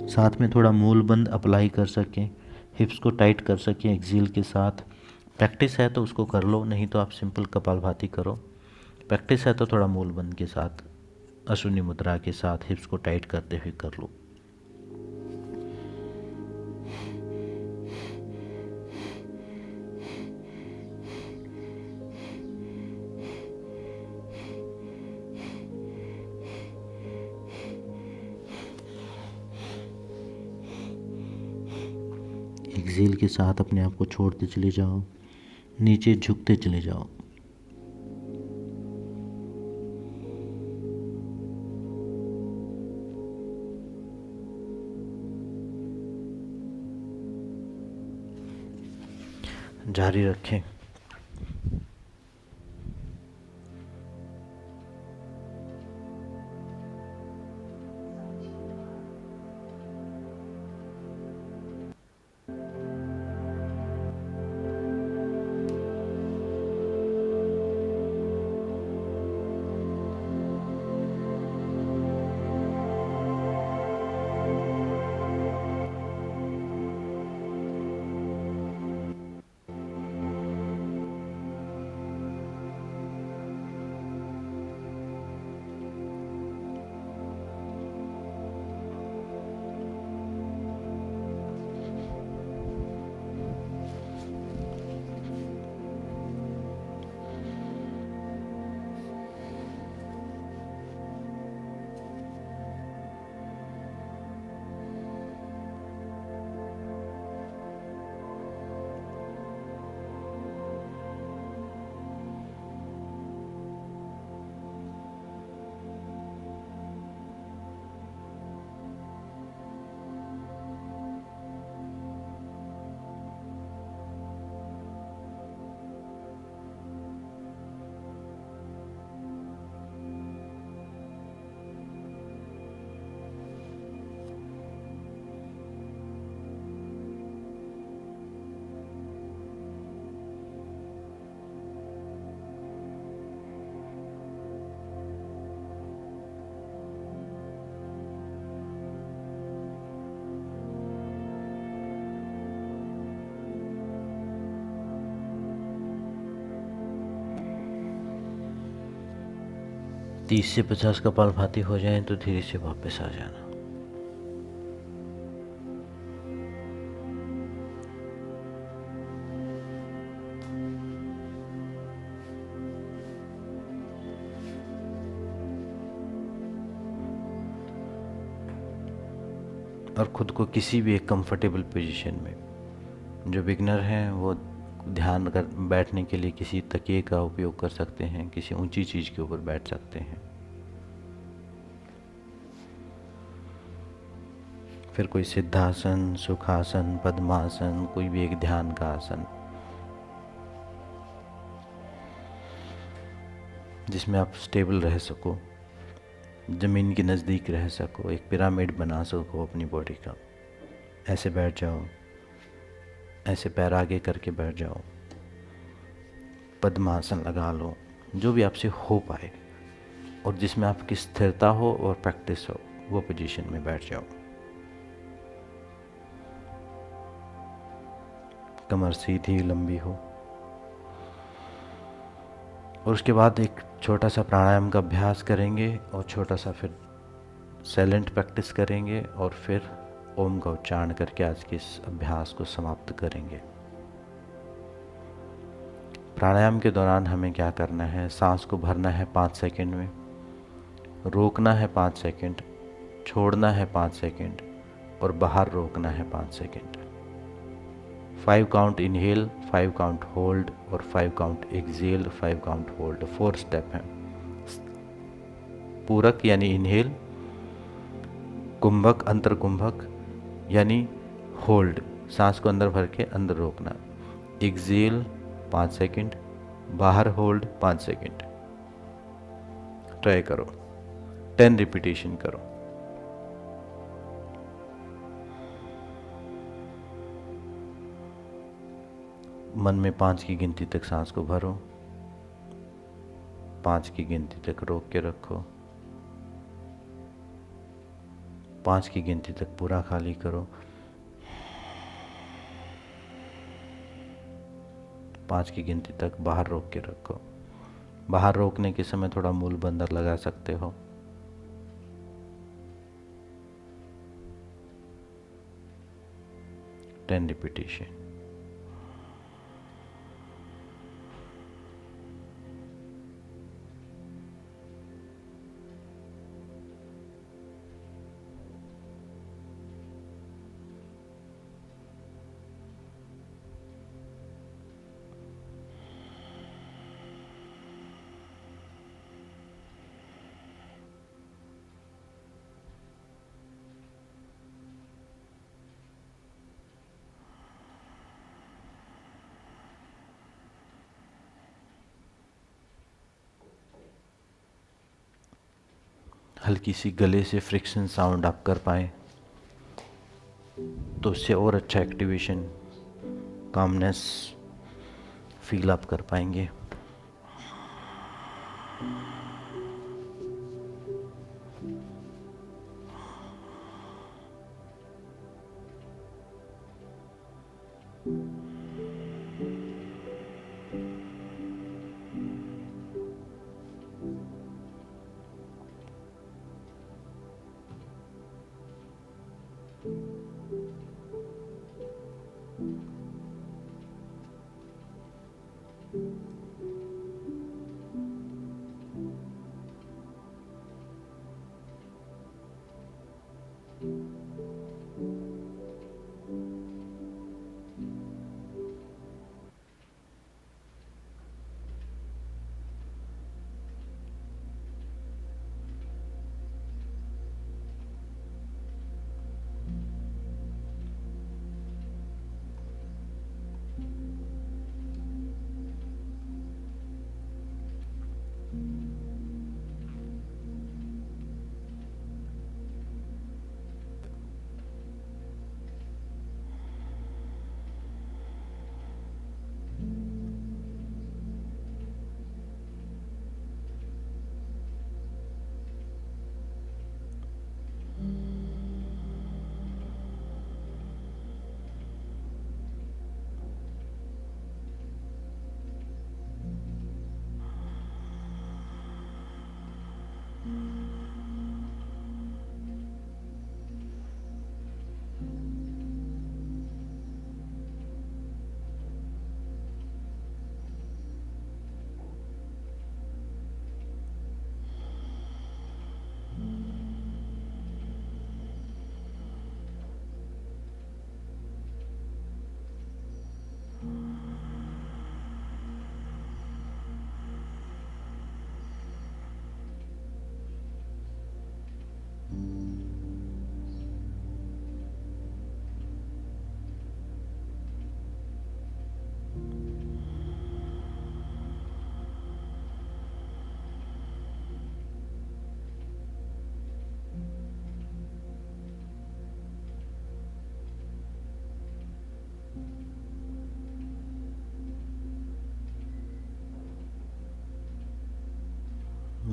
[SPEAKER 1] साथ में थोड़ा मूल बंद अप्लाई कर सकें, हिप्स को टाइट कर सकें एक्सेल के साथ। प्रैक्टिस है तो उसको कर लो, नहीं तो आप सिंपल कपालभाति करो। प्रैक्टिस है तो थोड़ा मूल बंद के साथ, अश्विनी मुद्रा के साथ हिप्स को टाइट करते हुए कर लो। एक्सेल के साथ अपने आप को छोड़ते चले जाओ, नीचे झुकते चले जाओ। जारी रखें। तीस से 50 कपालभाति हो जाए तो धीरे से वापस आ जाना। और खुद को किसी भी एक कंफर्टेबल पोजीशन में, जो बिगनर हैं वो ध्यान कर बैठने के लिए किसी तकिए का उपयोग कर सकते हैं, किसी ऊंची चीज़ के ऊपर बैठ सकते हैं। फिर कोई सिद्धासन, सुखासन, पद्मासन, कोई भी एक ध्यान का आसन जिसमें आप स्टेबल रह सको, ज़मीन के नज़दीक रह सको, एक पिरामिड बना सको अपनी बॉडी का। ऐसे बैठ जाओ, ऐसे पैर आगे करके बैठ जाओ, पद्मासन लगा लो, जो भी आपसे हो पाए और जिसमें आपकी स्थिरता हो और प्रैक्टिस हो, वो पोजीशन में बैठ जाओ। कमर सीधी लंबी हो। और उसके बाद एक छोटा सा प्राणायाम का अभ्यास करेंगे और छोटा सा फिर साइलेंट प्रैक्टिस करेंगे और फिर ओम का उच्चारण करके आज के इस अभ्यास को समाप्त करेंगे। प्राणायाम के दौरान हमें क्या करना है, सांस को भरना है 5 सेकंड में, रोकना है 5 सेकंड, छोड़ना है 5 सेकंड और बाहर रोकना है 5 second. 5 count inhale, 5 count hold और 5 count exhale, 5 count hold. 4 step हैं। पूरक यानी इनहेल, कुंभक, अंतर कुंभक यानी होल्ड, सांस को अंदर भर के अंदर रोकना। एक्सेल 5 सेकंड, बाहर होल्ड 5 सेकंड। ट्राई करो, 10 रिपीटेशन करो। मन में 5 की गिनती तक सांस को भरो, 5 की गिनती तक रोक के रखो, 5 की गिनती तक पूरा खाली करो, 5 की गिनती तक बाहर रोक के रखो। बाहर रोकने के समय थोड़ा मूल बंदर लगा सकते हो। Ten repetition. हल्की सी गले से फ्रिक्शन साउंड आप कर पाए तो उससे और अच्छा एक्टिवेशन, कामनेस फील आप कर पाएंगे।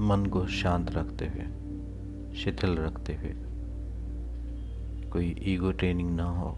[SPEAKER 1] मन को शांत रखते हुए, शिथिल रखते हुए, कोई ईगो ट्रेनिंग ना हो।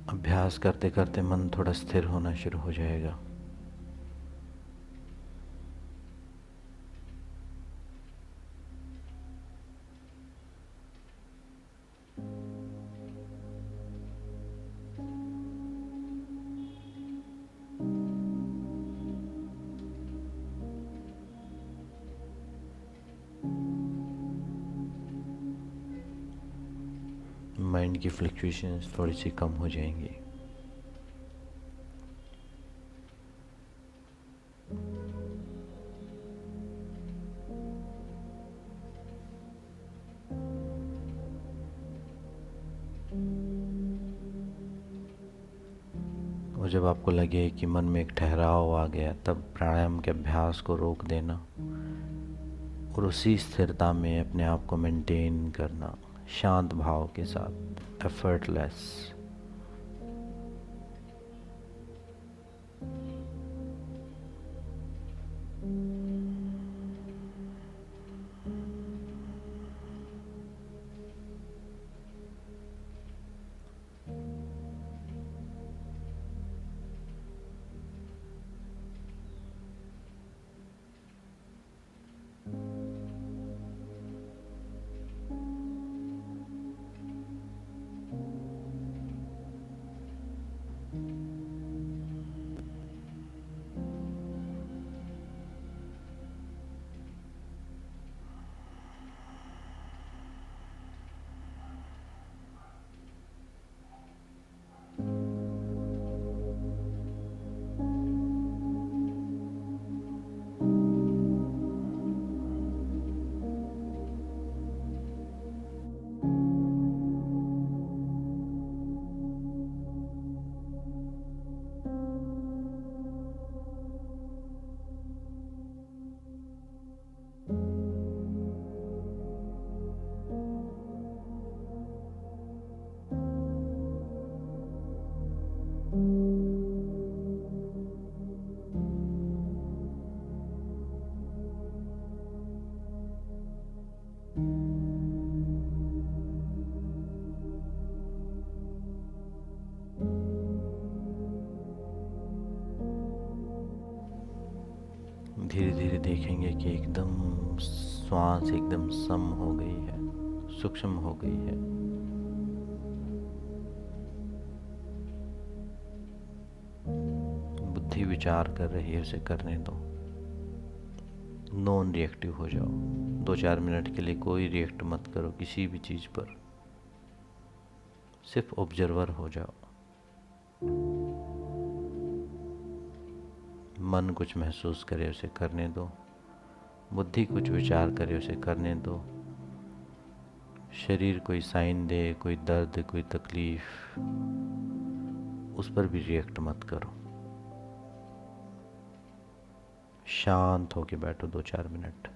[SPEAKER 1] अभ्यास करते करते मन थोड़ा स्थिर होना शुरू हो जाएगा। माइंड की फ्लक्चुएशंस थोड़ी सी कम हो जाएंगी। और जब आपको लगे कि मन में एक ठहराव आ गया, तब प्राणायाम के अभ्यास को रोक देना और उसी स्थिरता में अपने आप को मेंटेन करना, शांत भाव के साथ, एफर्टलेस। धीरे धीरे देखेंगे कि एकदम श्वास एकदम सम हो गई है, सूक्ष्म हो गई है। बुद्धि विचार कर रही है, उसे करने दो। नॉन रिएक्टिव हो जाओ। 2-4 मिनट के लिए कोई रिएक्ट मत करो किसी भी चीज पर, सिर्फ ऑब्जर्वर हो जाओ। मन कुछ महसूस करे, उसे करने दो। बुद्धि कुछ विचार करे, उसे करने दो। शरीर कोई साइन दे, कोई दर्द, कोई तकलीफ, उस पर भी रिएक्ट मत करो। शांत होके बैठो 2-4 मिनट।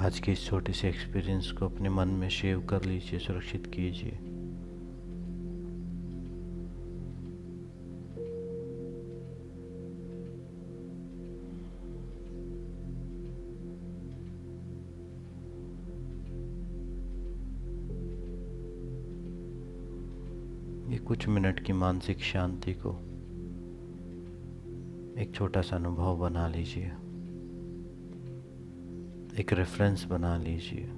[SPEAKER 1] आज के इस छोटे से एक्सपीरियंस को अपने मन में सेव कर लीजिए, सुरक्षित कीजिए। ये कुछ मिनट की मानसिक शांति को एक छोटा सा अनुभव बना लीजिए, एक रेफरेंस बना लीजिए।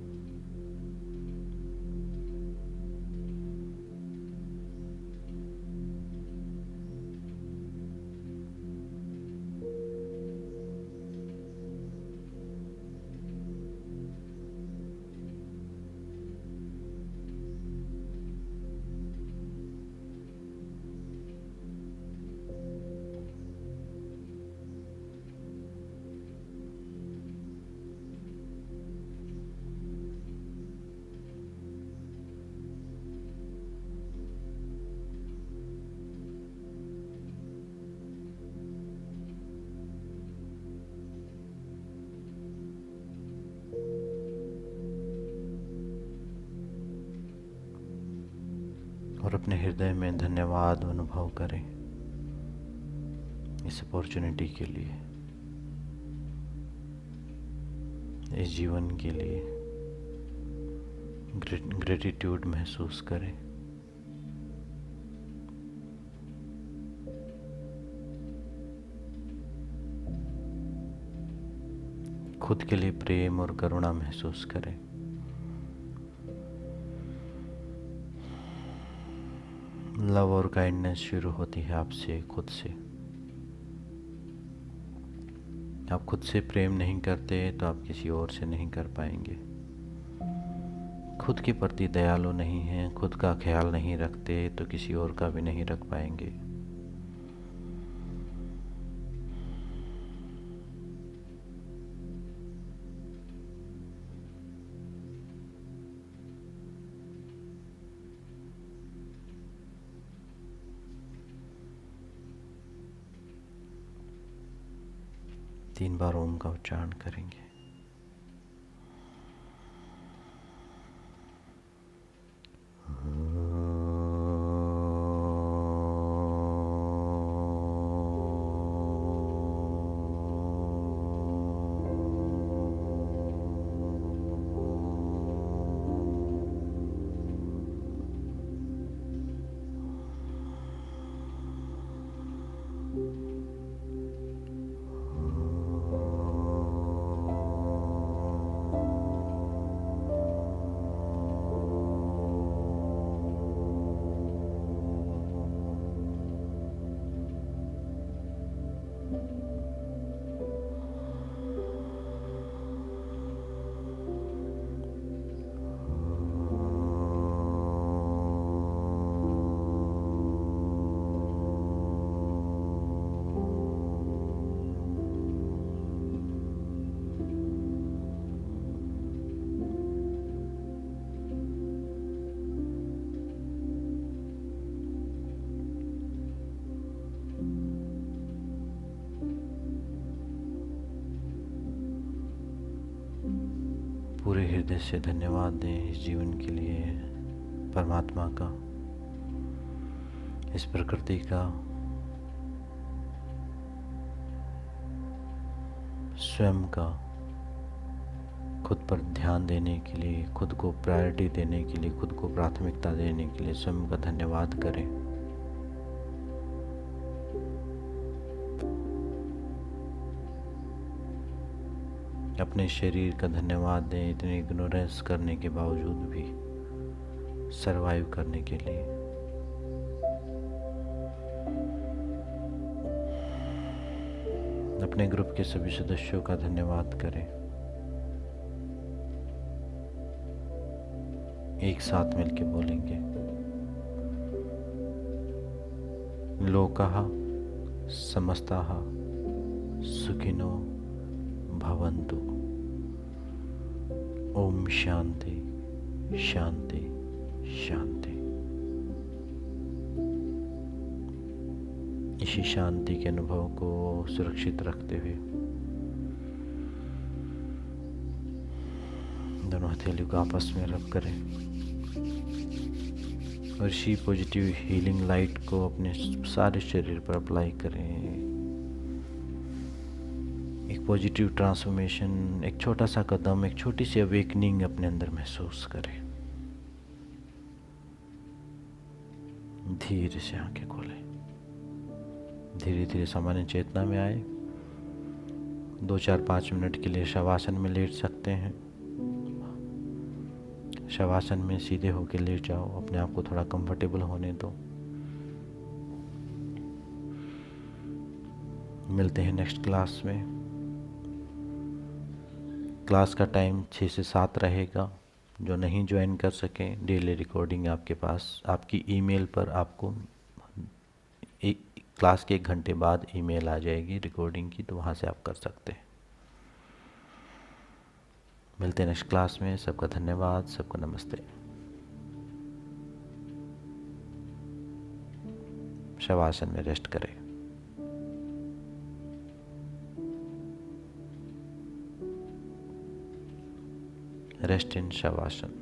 [SPEAKER 1] और अपने हृदय में धन्यवाद अनुभव करें इस अपॉर्चुनिटी के लिए, इस जीवन के लिए ग्रेटिट्यूड महसूस करें। खुद के लिए प्रेम और करुणा महसूस करें। लव और काइंडनेस शुरू होती है आपसे, खुद से। आप खुद से प्रेम नहीं करते तो आप किसी और से नहीं कर पाएंगे। खुद के प्रति दयालु नहीं हैं, खुद का ख्याल नहीं रखते तो किसी और का भी नहीं रख पाएंगे। तीन बार ओम का उच्चारण करेंगे। पूरे हृदय से धन्यवाद दें इस जीवन के लिए, परमात्मा का, इस प्रकृति का, स्वयं का। खुद पर ध्यान देने के लिए, खुद को प्रायोरिटी देने के लिए, खुद को प्राथमिकता देने के लिए स्वयं का धन्यवाद करें। अपने शरीर का धन्यवाद दें, इतनी इग्नोरेंस करने के बावजूद भी सरवाइव करने के लिए। अपने ग्रुप के सभी सदस्यों का धन्यवाद करें। एक साथ मिलके बोलेंगे, लोकाः समस्ताः सुखिनो भवन्तु। ओम शांति शांति शांति। इसी शांति के अनुभव को सुरक्षित रखते हुए हथेली को आपस में रब करें और इसी पॉजिटिव हीलिंग लाइट को अपने सारे शरीर पर अप्लाई करें। एक पॉजिटिव ट्रांसफॉर्मेशन, एक छोटा सा कदम, एक छोटी सी अवेकनिंग अपने अंदर महसूस करें। धीरे से आंखें खोलें, धीरे धीरे सामान्य चेतना में आए। 2-4-5 मिनट के लिए शवासन में लेट सकते हैं। शवासन में सीधे होकर लेट जाओ, अपने आप को थोड़ा कंफर्टेबल होने दो। मिलते हैं नेक्स्ट क्लास में। क्लास का टाइम 6 से 7 रहेगा। जो नहीं ज्वाइन कर सकें, डेली रिकॉर्डिंग आपके पास आपकी ईमेल पर आपको क्लास के 1 घंटे बाद ईमेल आ जाएगी रिकॉर्डिंग की, तो वहाँ से आप कर सकते हैं। मिलते हैं नेक्स्ट क्लास में। सबका धन्यवाद, सबको नमस्ते। शवासन में रेस्ट करें। Rest in shavasana.